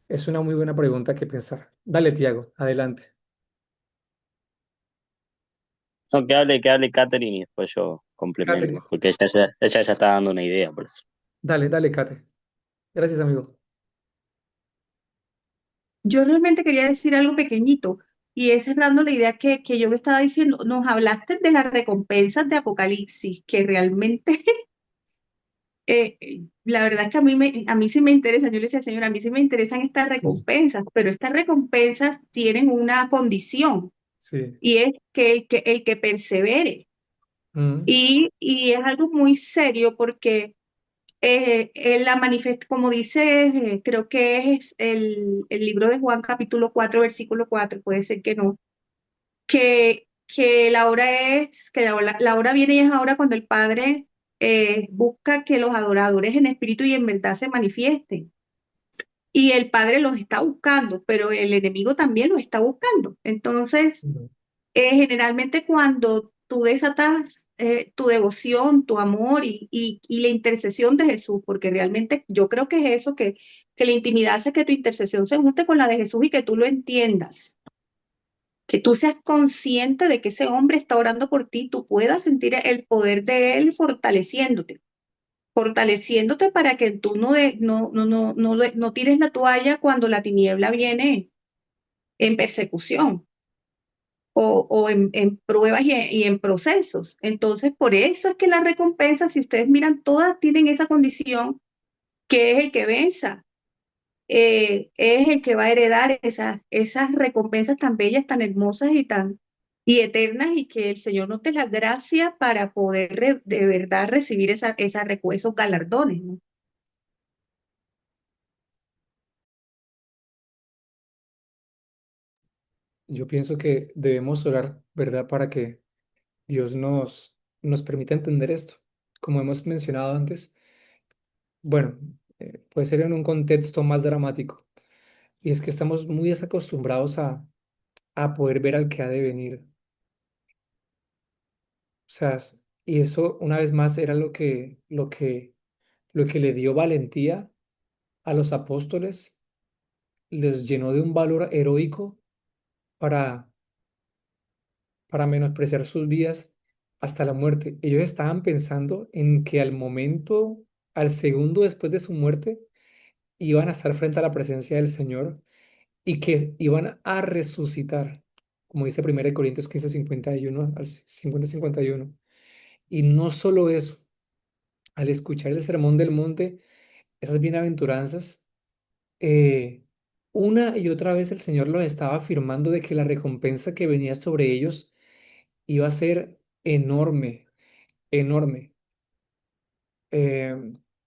Es una muy buena pregunta que pensar. Dale, Tiago, adelante. No, que hable Catherine y después yo complemento, Catherine, porque ella ya está dando una idea, por eso. dale, Kate. Gracias, amigo. Yo realmente quería decir algo pequeñito y es cerrando la idea que yo me estaba diciendo. Nos hablaste de las recompensas de Apocalipsis, que realmente, la verdad es que a mí sí me interesa. Yo le decía, Señor, a mí sí me interesan estas recompensas, pero estas recompensas tienen una condición Sí. y es que el que persevere. Mm, Y es algo muy serio porque como dice, creo que es el libro de Juan capítulo 4 versículo 4 puede ser que no, que la hora viene y es ahora cuando el Padre busca que los adoradores en espíritu y en verdad se manifiesten. Y el Padre los está buscando, pero el enemigo también los está buscando. Entonces, mm. generalmente cuando tú desatas tu devoción, tu amor y la intercesión de Jesús, porque realmente yo creo que es eso, que la intimidad hace que tu intercesión se junte con la de Jesús y que tú lo entiendas, que tú seas consciente de que ese hombre está orando por ti, tú puedas sentir el poder de él fortaleciéndote para que tú no tires la toalla cuando la tiniebla viene en persecución o en pruebas y en procesos. Entonces, por eso es que las recompensas, si ustedes miran, todas tienen esa condición, que es el que venza, es el que va a heredar esas recompensas tan bellas, tan hermosas y eternas, y que el Señor nos dé la gracia para poder de verdad recibir esos galardones, ¿no? Yo pienso que debemos orar, ¿verdad? Para que Dios nos permita entender esto. Como hemos mencionado antes, bueno, puede ser en un contexto más dramático. Y es que estamos muy desacostumbrados a poder ver al que ha de venir. O sea, y eso una vez más era lo que le dio valentía a los apóstoles, les llenó de un valor heroico para, para menospreciar sus vidas hasta la muerte. Ellos estaban pensando en que al momento, al segundo después de su muerte, iban a estar frente a la presencia del Señor y que iban a resucitar. como dice 1 Corintios 15:51 al 50-51. Y no solo eso, al escuchar el sermón del monte, esas bienaventuranzas, eh, una y otra vez el Señor los estaba afirmando de que la recompensa que venía sobre ellos iba a ser enorme, enorme.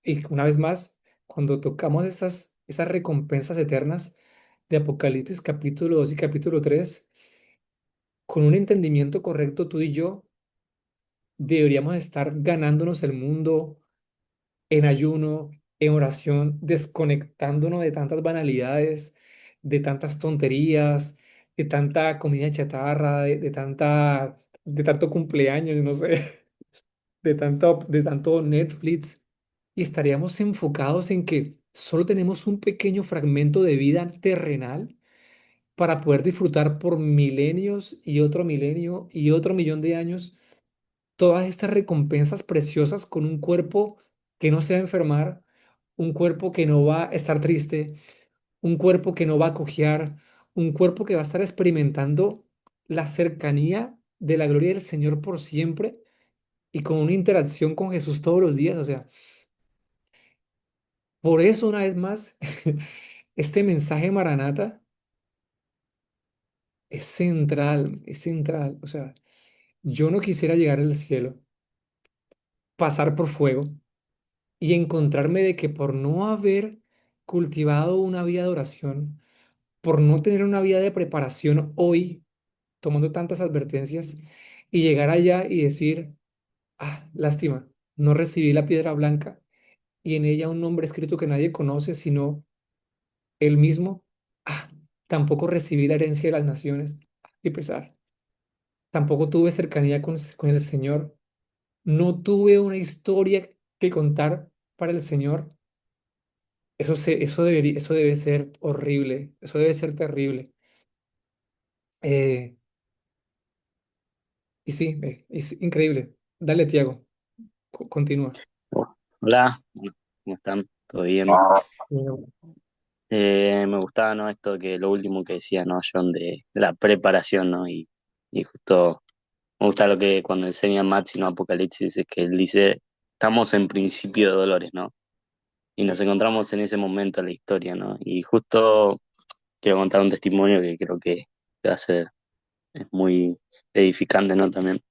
Y una vez más, cuando tocamos esas recompensas eternas de Apocalipsis capítulo 2 y capítulo 3 con un entendimiento correcto, tú y yo deberíamos estar ganándonos el mundo en ayuno, en oración, desconectándonos de tantas banalidades, de tantas tonterías, de tanta comida chatarra, de tanto cumpleaños, no sé, de tanto Netflix, y estaríamos enfocados en que solo tenemos un pequeño fragmento de vida terrenal para poder disfrutar por milenios y otro milenio y otro millón de años todas estas recompensas preciosas con un cuerpo que no se va a enfermar, un cuerpo que no va a estar triste, un cuerpo que no va a cojear, un cuerpo que va a estar experimentando la cercanía de la gloria del Señor por siempre y con una interacción con Jesús todos los días. O sea, por eso una vez más, este mensaje Maranata es central, es central. O sea, yo no quisiera llegar al cielo, pasar por fuego y encontrarme de que por no haber cultivado una vida de oración, por no tener una vida de preparación hoy, tomando tantas advertencias, y llegar allá y decir, ah, lástima, no recibí la piedra blanca y en ella un nombre escrito que nadie conoce sino él mismo, ah, tampoco recibí la herencia de las naciones, y pesar, tampoco tuve cercanía con el Señor, no tuve una historia que contar para el Señor. Eso debe ser horrible, eso debe ser terrible. Eh, y sí, es increíble. Dale, Tiago, continúa. Oh, hola, ¿cómo están? ¿Todo bien? Bueno, Me gustaba, ¿no? Esto que lo último que decía, ¿no? John, de la preparación, ¿no? Y justo me gusta lo que cuando enseña Mats, ¿no? Apocalipsis, es que él dice, estamos en principio de dolores, ¿no? Y nos encontramos en ese momento de la historia, ¿no? Y justo quiero contar un testimonio que creo que va a ser, es muy edificante, ¿no? También.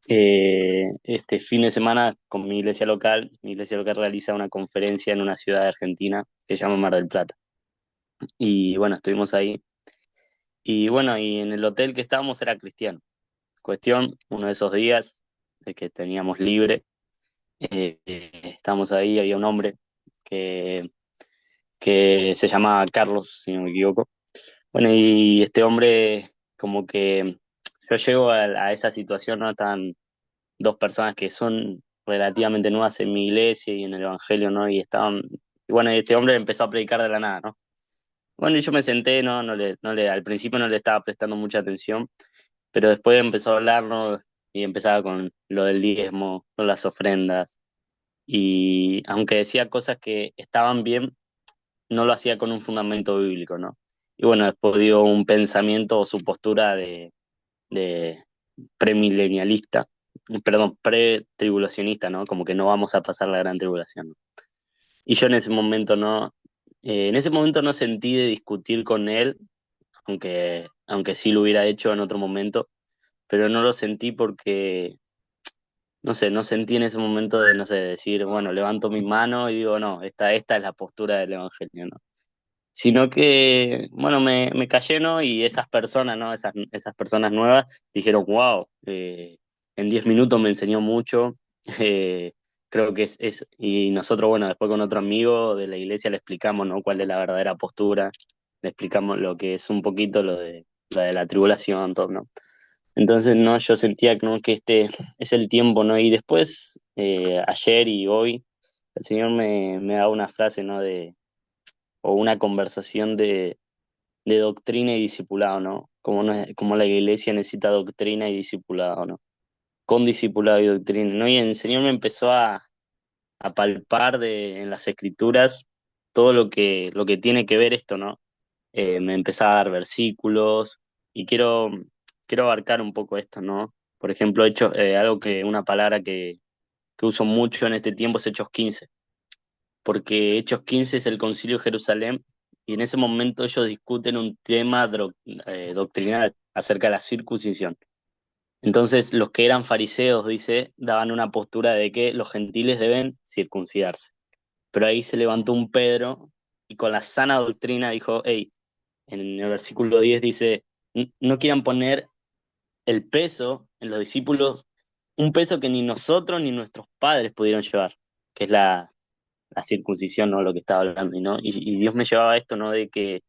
Este fin de semana con mi iglesia local realiza una conferencia en una ciudad de Argentina que se llama Mar del Plata. Y bueno, estuvimos ahí. Y bueno, y en el hotel que estábamos era cristiano. Cuestión, uno de esos días de que teníamos libre, estábamos ahí, había un hombre que, que se llamaba Carlos, si no me equivoco. Bueno, y este hombre, como que yo llego a esa situación, ¿no? Tan dos personas que son relativamente nuevas en mi iglesia y en el Evangelio, ¿no? Y bueno, y este hombre empezó a predicar de la nada, ¿no? Bueno, y yo me senté, ¿no? Al principio no le estaba prestando mucha atención, pero después empezó a hablar, ¿no? Y empezaba con lo del diezmo, con las ofrendas, y aunque decía cosas que estaban bien, no lo hacía con un fundamento bíblico, ¿no? Y bueno, después dio un pensamiento o su postura de premilenialista, perdón, pre-tribulacionista, ¿no? Como que no vamos a pasar la gran tribulación, ¿no? Y yo en ese momento no sentí de discutir con él, aunque sí lo hubiera hecho en otro momento, pero no lo sentí porque, no sé, no sentí en ese momento de, no sé, decir, bueno, levanto mi mano y digo, no, esta es la postura del Evangelio, ¿no? Sino que, bueno, me callé, ¿no? Y esas personas, ¿no? Esas personas nuevas dijeron, wow, en 10 minutos me enseñó mucho, eh, creo que y nosotros, bueno, después con otro amigo de la iglesia le explicamos, ¿no? Cuál es la verdadera postura, le explicamos lo que es un poquito lo de la tribulación, todo, ¿no? Entonces, no, yo sentía, ¿no? Que este es el tiempo, ¿no? Y después, ayer y hoy, el Señor me da una frase, ¿no? O una conversación de doctrina y discipulado, ¿no? Como, no es- como la iglesia necesita doctrina y discipulado, ¿no? Con discipulado y doctrina, ¿no? Y el Señor me empezó a palpar en las escrituras todo lo que tiene que ver esto, ¿no? Me empezaba a dar versículos y quiero quiero abarcar un poco esto, ¿no? Por ejemplo, hechos, una palabra que uso mucho en este tiempo es Hechos 15, porque Hechos 15 es el Concilio de Jerusalén y en ese momento ellos discuten un tema doctrinal acerca de la circuncisión. Entonces, los que eran fariseos, dice, daban una postura de que los gentiles deben circuncidarse. Pero ahí se levantó un Pedro y con la sana doctrina dijo, hey, en el versículo 10 dice, no quieran poner el peso en los discípulos, un peso que ni nosotros ni nuestros padres pudieron llevar, que es la circuncisión, ¿no? Lo que estaba hablando, ¿no? Y Dios me llevaba a esto, ¿no? De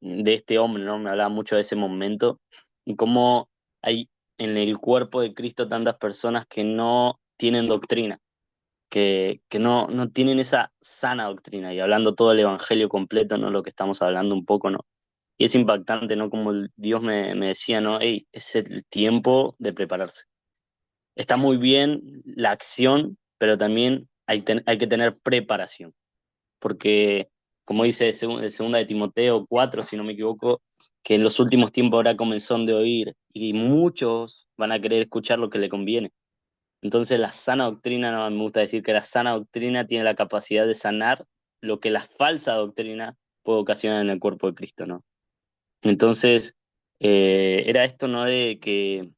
este hombre, ¿no? Me hablaba mucho de ese momento y cómo hay en el cuerpo de Cristo tantas personas que no tienen doctrina, que no tienen esa sana doctrina, y hablando todo el evangelio completo, ¿no? Lo que estamos hablando un poco, ¿no? Y es impactante, ¿no? Como Dios me decía, ¿no? Hey, es el tiempo de prepararse. Está muy bien la acción, pero también hay que tener preparación, porque como dice segunda de Timoteo 4 si no me equivoco, que en los últimos tiempos habrá comezón de oír y muchos van a querer escuchar lo que le conviene. Entonces la sana doctrina, no me gusta decir que la sana doctrina tiene la capacidad de sanar lo que la falsa doctrina puede ocasionar en el cuerpo de Cristo, ¿no? Entonces, era esto, ¿no? De que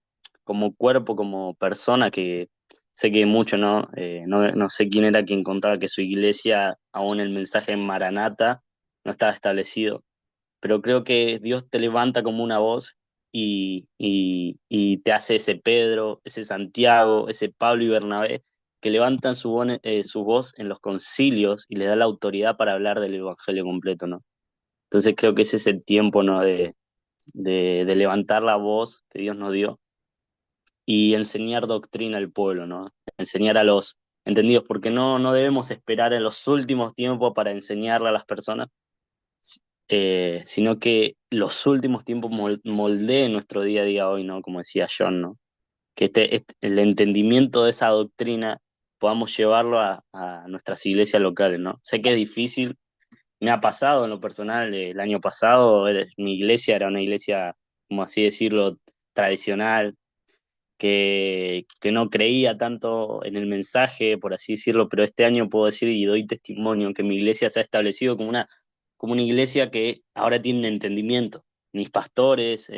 como cuerpo, como persona, que sé que mucho, ¿no? No sé quién era quien contaba que su iglesia, aún el mensaje en Maranata, no estaba establecido, pero creo que Dios te levanta como una voz y te hace ese Pedro, ese Santiago, ese Pablo y Bernabé, que levantan su voz en los concilios y le da la autoridad para hablar del evangelio completo, ¿no? Entonces creo que ese es el tiempo, ¿no? De levantar la voz que Dios nos dio y enseñar doctrina al pueblo, ¿no? Enseñar a los entendidos, porque no debemos esperar en los últimos tiempos para enseñarle a las personas, sino que los últimos tiempos moldeen nuestro día a día hoy, ¿no? Como decía John, ¿no? Que el entendimiento de esa doctrina podamos llevarlo a nuestras iglesias locales, ¿no? Sé que es difícil, me ha pasado en lo personal, el año pasado mi iglesia era una iglesia, como así decirlo, tradicional, que no creía tanto en el mensaje, por así decirlo, pero este año puedo decir y doy testimonio que mi iglesia se ha establecido como una iglesia que ahora tiene un entendimiento. Mis pastores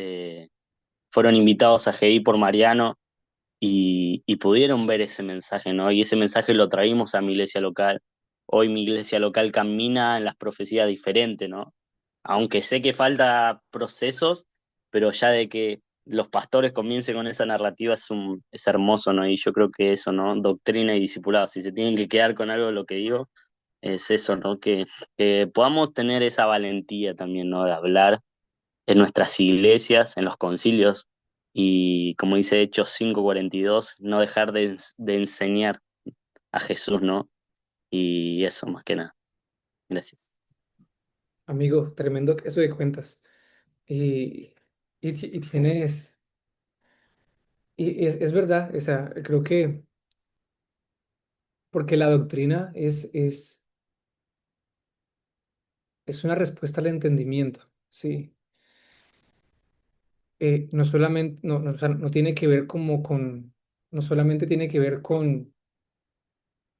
fueron invitados a GI por Mariano y pudieron ver ese mensaje, ¿no? Y ese mensaje lo traímos a mi iglesia local. Hoy mi iglesia local camina en las profecías diferentes, ¿no? Aunque sé que falta procesos, pero ya de que los pastores comiencen con esa narrativa es hermoso, ¿no? Y yo creo que eso, ¿no? Doctrina y discipulado, si se tienen que quedar con algo de lo que digo, es eso, ¿no? Que podamos tener esa valentía también, ¿no? De hablar en nuestras iglesias, en los concilios, y como dice Hechos 5:42, no dejar de enseñar a Jesús, ¿no? Y eso, más que nada. Gracias. Amigo, tremendo eso que cuentas. Y, y tienes, y es verdad, o sea, creo que porque la doctrina es una respuesta al entendimiento, ¿sí? No solamente, o sea, no tiene que ver no solamente tiene que ver con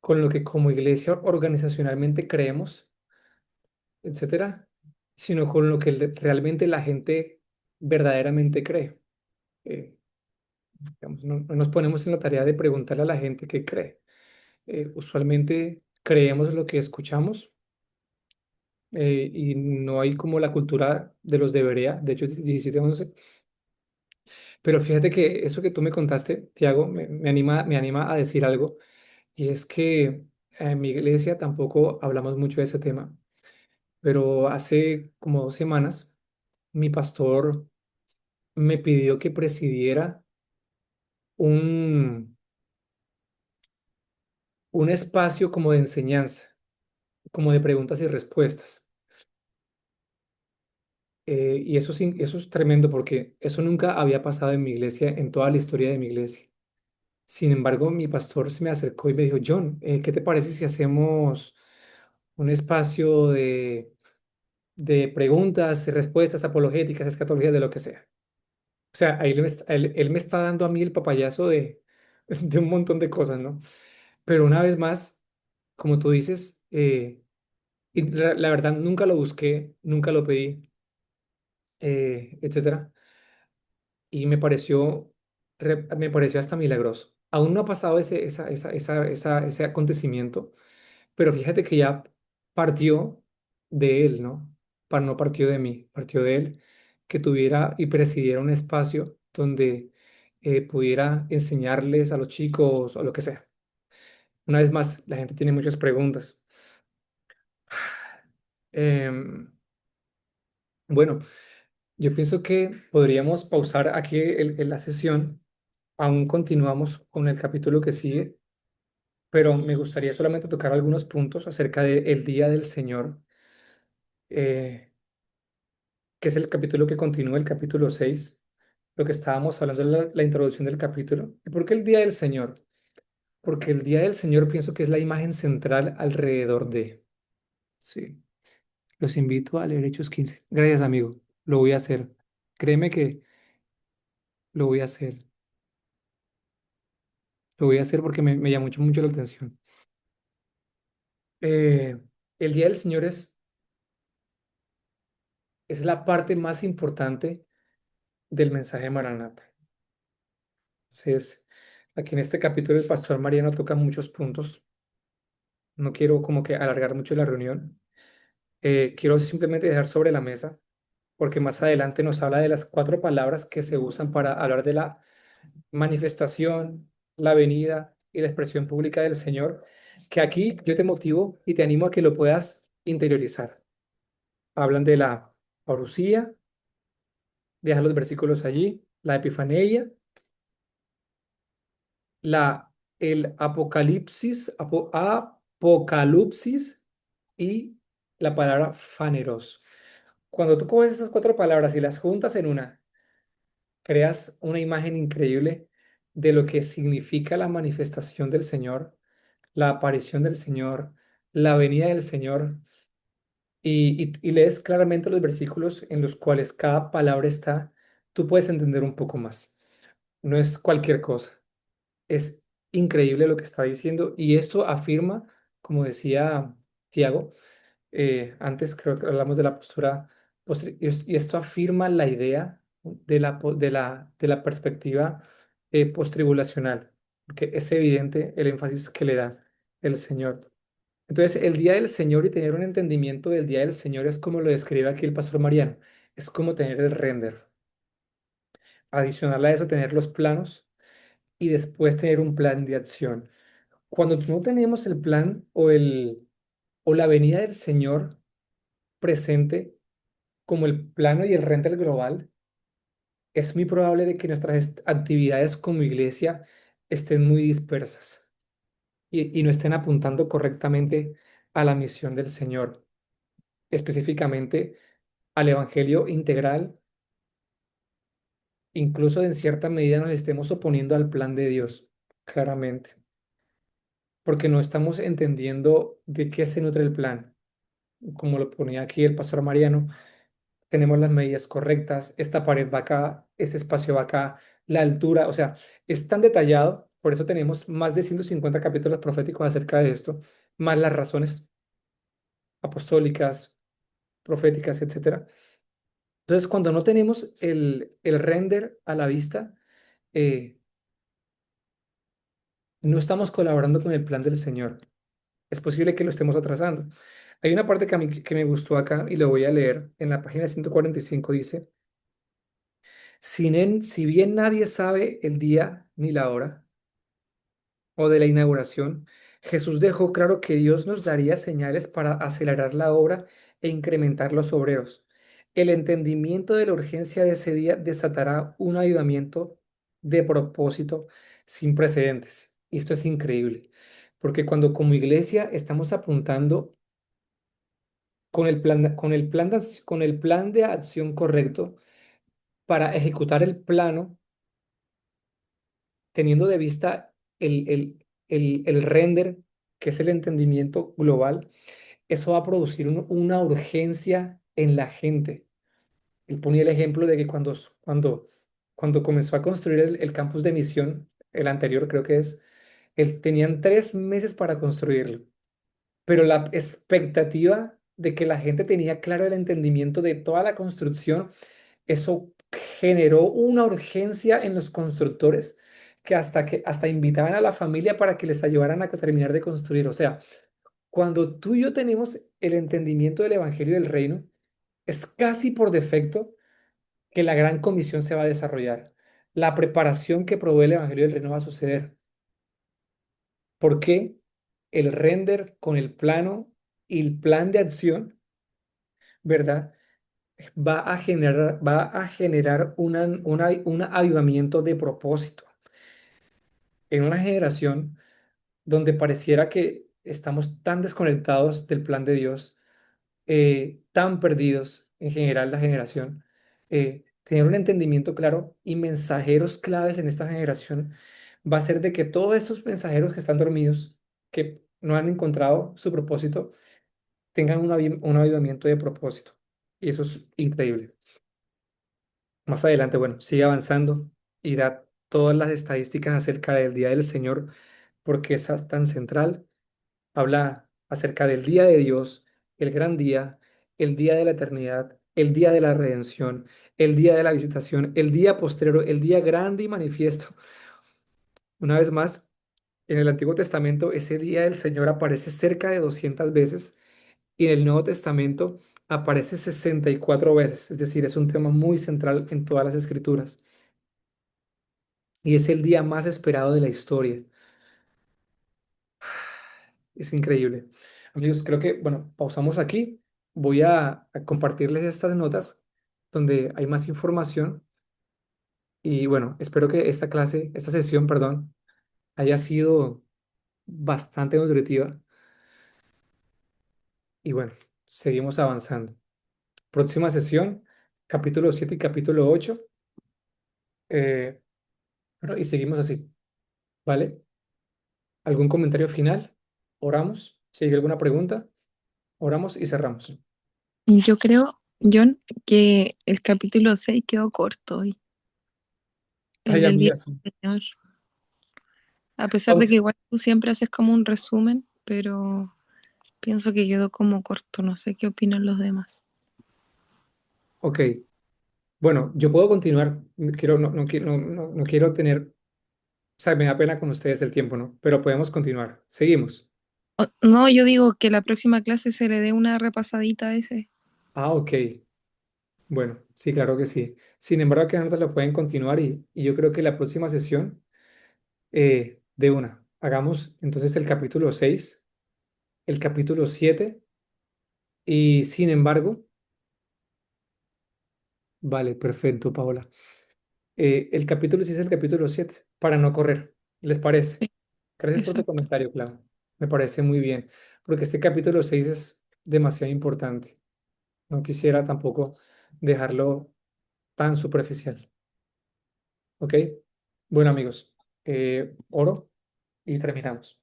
lo que como iglesia organizacionalmente creemos, etcétera, sino con lo que realmente la gente verdaderamente cree. Eh, digamos, no nos ponemos en la tarea de preguntarle a la gente qué cree. Usualmente creemos lo que escuchamos y no hay como la cultura de los debería, de hecho 17:11. Pero fíjate que eso que tú me contaste, Tiago, me anima a decir algo, y es que en mi iglesia tampoco hablamos mucho de ese tema, pero hace como 2 semanas mi pastor me pidió que presidiera un, un espacio como de enseñanza, como de preguntas y respuestas. Y eso es tremendo porque eso nunca había pasado en mi iglesia, en toda la historia de mi iglesia. Sin embargo, mi pastor se me acercó y me dijo, John, ¿qué te parece si hacemos un espacio de preguntas y respuestas apologéticas, escatologías, de lo que sea? O sea, ahí él me está dando a mí el papayazo de, de un montón de cosas, ¿no? Pero una vez más, como tú dices, y la verdad nunca lo busqué, nunca lo pedí, etcétera. Y me pareció hasta milagroso. Aún no ha pasado ese acontecimiento, pero fíjate que ya partió de él, ¿no? No partió de mí, partió de él, que tuviera y presidiera un espacio donde pudiera enseñarles a los chicos o lo que sea. Una vez más, la gente tiene muchas preguntas. Em, bueno, yo pienso que podríamos pausar aquí la sesión. Aún continuamos con el capítulo que sigue, pero me gustaría solamente tocar algunos puntos acerca del Día del Señor, eh, que es el capítulo que continúa, el capítulo 6, lo que estábamos hablando en la introducción del capítulo. ¿Y por qué el Día del Señor? Porque el Día del Señor pienso que es la imagen central alrededor de. Sí, los invito a leer Hechos 15. Gracias, amigo. Lo voy a hacer. Créeme que lo voy a hacer. Lo voy a hacer porque me llama mucho la atención. Eh, el Día del Señor es la parte más importante del mensaje de Maranata. Entonces, aquí en este capítulo el pastor Mariano toca muchos puntos. No quiero como que alargar mucho la reunión. Quiero simplemente dejar sobre la mesa, porque más adelante nos habla de las cuatro palabras que se usan para hablar de la manifestación, la venida y la expresión pública del Señor, que aquí yo te motivo y te animo a que lo puedas interiorizar. Hablan de la parucía, deja los versículos allí, la epifaneia, la, el apocalipsis, apocalipsis y la palabra faneros. Cuando tú coges esas cuatro palabras y las juntas en una, creas una imagen increíble de lo que significa la manifestación del Señor, la aparición del Señor, la venida del Señor, y lees claramente los versículos en los cuales cada palabra está, tú puedes entender un poco más. No es cualquier cosa. Es increíble lo que está diciendo y esto afirma, como decía Tiago, antes creo que hablamos de la postura, y esto afirma la idea de la perspectiva postribulacional, porque es evidente el énfasis que le da el Señor. Entonces, el día del Señor y tener un entendimiento del día del Señor es como lo describe aquí el pastor Mariano, es como tener el render. Adicional a eso, tener los planos y después tener un plan de acción. Cuando no tenemos el plan o la venida del Señor presente como el plano y el render global, es muy probable de que nuestras actividades como iglesia estén muy dispersas y no estén apuntando correctamente a la misión del Señor, específicamente al Evangelio integral, incluso en cierta medida nos estemos oponiendo al plan de Dios, claramente, porque no estamos entendiendo de qué se nutre el plan. Como lo ponía aquí el pastor Mariano, tenemos las medidas correctas, esta pared va acá, este espacio va acá, la altura, o sea, es tan detallado, por eso tenemos más de 150 capítulos proféticos acerca de esto, más las razones apostólicas, proféticas, etcétera. Entonces, cuando no tenemos el render a la vista, eh, no estamos colaborando con el plan del Señor. Es posible que lo estemos atrasando. Hay una parte que a mí que me gustó acá y lo voy a leer. En la página 145 dice, si bien nadie sabe el día ni la hora o de la inauguración, Jesús dejó claro que Dios nos daría señales para acelerar la obra e incrementar los obreros. El entendimiento de la urgencia de ese día desatará un avivamiento de propósito sin precedentes. Y esto es increíble, porque cuando como iglesia estamos apuntando con el plan de acción correcto para ejecutar el plano, teniendo de vista el render, que es el entendimiento global, eso va a producir una urgencia en la gente. Él ponía el ejemplo de que cuando cuando comenzó a construir el campus de Misión, el anterior creo que es, tenían 3 meses para construirlo, pero la expectativa de que la gente tenía claro el entendimiento de toda la construcción, eso generó una urgencia en los constructores que hasta invitaban a la familia para que les ayudaran a terminar de construir. O sea, cuando tú y yo tenemos el entendimiento del Evangelio del Reino, es casi por defecto que la gran comisión se va a desarrollar. La preparación que provee el Evangelio del Reino va a suceder. Porque el render con el plano y el plan de acción, ¿verdad? Va a generar un avivamiento de propósito en una generación donde pareciera que estamos tan desconectados del plan de Dios, tan perdidos en general la generación. Tener un entendimiento claro y mensajeros claves en esta generación va a ser de que todos estos mensajeros que están dormidos, que no han encontrado su propósito, tengan un avivamiento de propósito. Y eso es increíble. Más adelante, bueno, sigue avanzando y da todas las estadísticas acerca del día del Señor, porque esa es tan central. Habla acerca del día de Dios, el gran día, el día de la eternidad, el día de la redención, el día de la visitación, el día postrero, el día grande y manifiesto. Una vez más, en el Antiguo Testamento, ese día del Señor aparece cerca de 200 veces y en el Nuevo Testamento aparece 64 veces. Es decir, es un tema muy central en todas las escrituras y es el día más esperado de la historia. Es increíble. Amigos, creo que, bueno, pausamos aquí. Voy a compartirles estas notas donde hay más información y bueno, espero que esta sesión, perdón, haya sido bastante nutritiva y bueno, seguimos avanzando. Próxima sesión, capítulo 7 y capítulo 8, bueno, y seguimos así, ¿vale? ¿Algún comentario final? ¿Oramos? ¿Sigue alguna pregunta? Oramos y cerramos. Yo creo, John, que el capítulo 6 quedó corto hoy, el Ay, del día amiga, sí. del Señor. A pesar de Ok. que igual tú siempre haces como un resumen, pero pienso que quedó como corto. No sé qué opinan los demás. Ok. Bueno, yo puedo continuar. No quiero tener, o sea, me da pena con ustedes el tiempo, ¿no? Pero podemos continuar. Seguimos. No, yo digo que la próxima clase se le dé una repasadita a ese. Ah, ok. Bueno, sí, claro que sí. Sin embargo, que nosotros lo pueden continuar y yo creo que la próxima sesión, de una, hagamos entonces el capítulo 6, el capítulo 7 y sin embargo, vale, perfecto, Paola. El capítulo 6 y el capítulo 7 para no correr. ¿Les parece? Sí, Gracias por tu exacto. comentario, Clau. Me parece muy bien, porque este capítulo 6 es demasiado importante. No quisiera tampoco dejarlo tan superficial. ¿Ok? Bueno, amigos, oro y terminamos.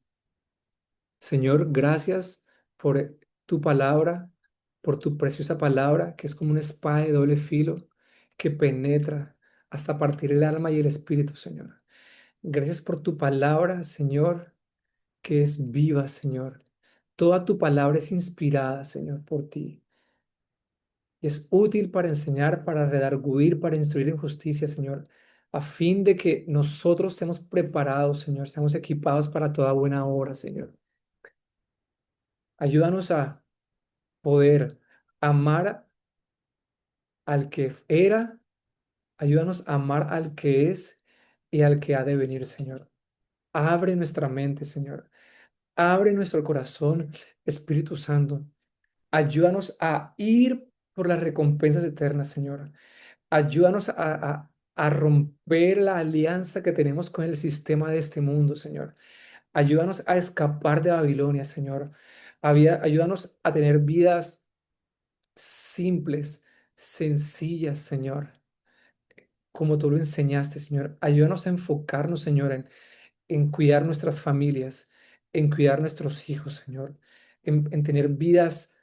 Señor, gracias por tu palabra, por tu preciosa palabra, que es como una espada de doble filo que penetra hasta partir el alma y el espíritu, Señor. Gracias por tu palabra, Señor, que es viva, Señor. Toda tu palabra es inspirada, Señor, por ti. Y es útil para enseñar, para redarguir, para instruir en justicia, Señor, a fin de que nosotros seamos preparados, Señor, seamos equipados para toda buena obra, Señor. Ayúdanos a poder amar al que era, ayúdanos a amar al que es y al que ha de venir, Señor. Abre nuestra mente, Señor. Abre nuestro corazón, Espíritu Santo. Ayúdanos a ir por las recompensas eternas, Señor. Ayúdanos a romper la alianza que tenemos con el sistema de este mundo, Señor. Ayúdanos a escapar de Babilonia, Señor. Ayúdanos a tener vidas simples, sencillas, Señor, como tú lo enseñaste, Señor. Ayúdanos a enfocarnos, Señor, en cuidar nuestras familias, en cuidar nuestros hijos, Señor, en tener vidas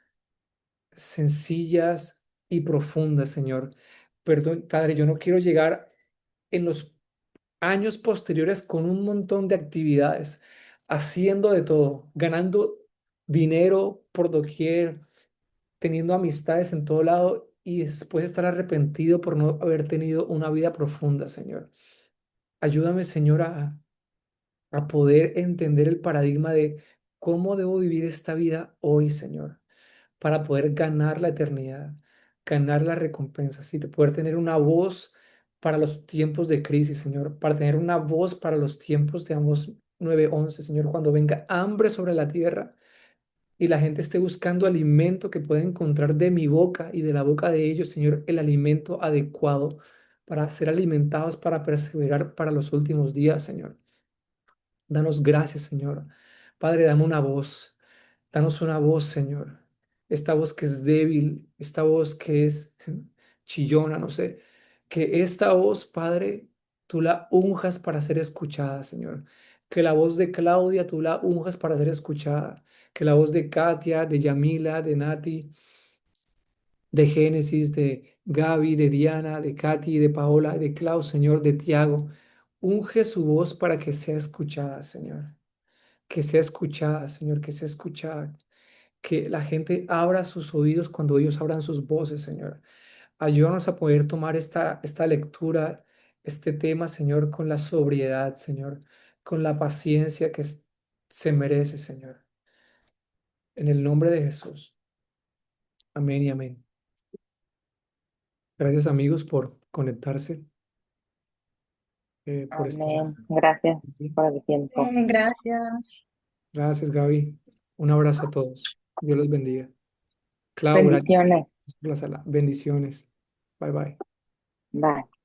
sencillas y profundas, Señor. Perdón, Padre, yo no quiero llegar en los años posteriores con un montón de actividades, haciendo de todo, ganando dinero por doquier, teniendo amistades en todo lado y después estar arrepentido por no haber tenido una vida profunda, Señor. Ayúdame, Señor, a poder entender el paradigma de cómo debo vivir esta vida hoy, Señor, para poder ganar la eternidad, ganar la recompensa, ¿sí? De poder tener una voz para los tiempos de crisis, Señor, para tener una voz para los tiempos de Amos 9:11, Señor, cuando venga hambre sobre la tierra y la gente esté buscando alimento que pueda encontrar de mi boca y de la boca de ellos, Señor, el alimento adecuado para ser alimentados, para perseverar para los últimos días, Señor. Danos gracias, Señor. Padre, dame una voz. Danos una voz, Señor. Esta voz que es débil, esta voz que es chillona, no sé. Que esta voz, Padre, tú la unjas para ser escuchada, Señor. Que la voz de Claudia tú la unjas para ser escuchada. Que la voz de Katia, de Yamila, de Nati, de Génesis, de Gaby, de Diana, de Katy, de Paola, de Klaus, Señor, de Tiago. Unge su voz para que sea escuchada, Señor. Que sea escuchada, Señor, que sea escuchada. Que la gente abra sus oídos cuando ellos abran sus voces, Señor. Ayúdanos a poder tomar esta lectura, este tema, Señor, con la sobriedad, Señor, con la paciencia que se merece, Señor. En el nombre de Jesús. Amén y amén. Gracias, amigos, por conectarse, por estar Amén. Gracias aquí. por el tiempo. Gracias. Gracias, Gaby. Un abrazo a todos. Dios los bendiga. Clau, gracias Bendiciones. por la sala. Bendiciones. Bye, bye. Bye.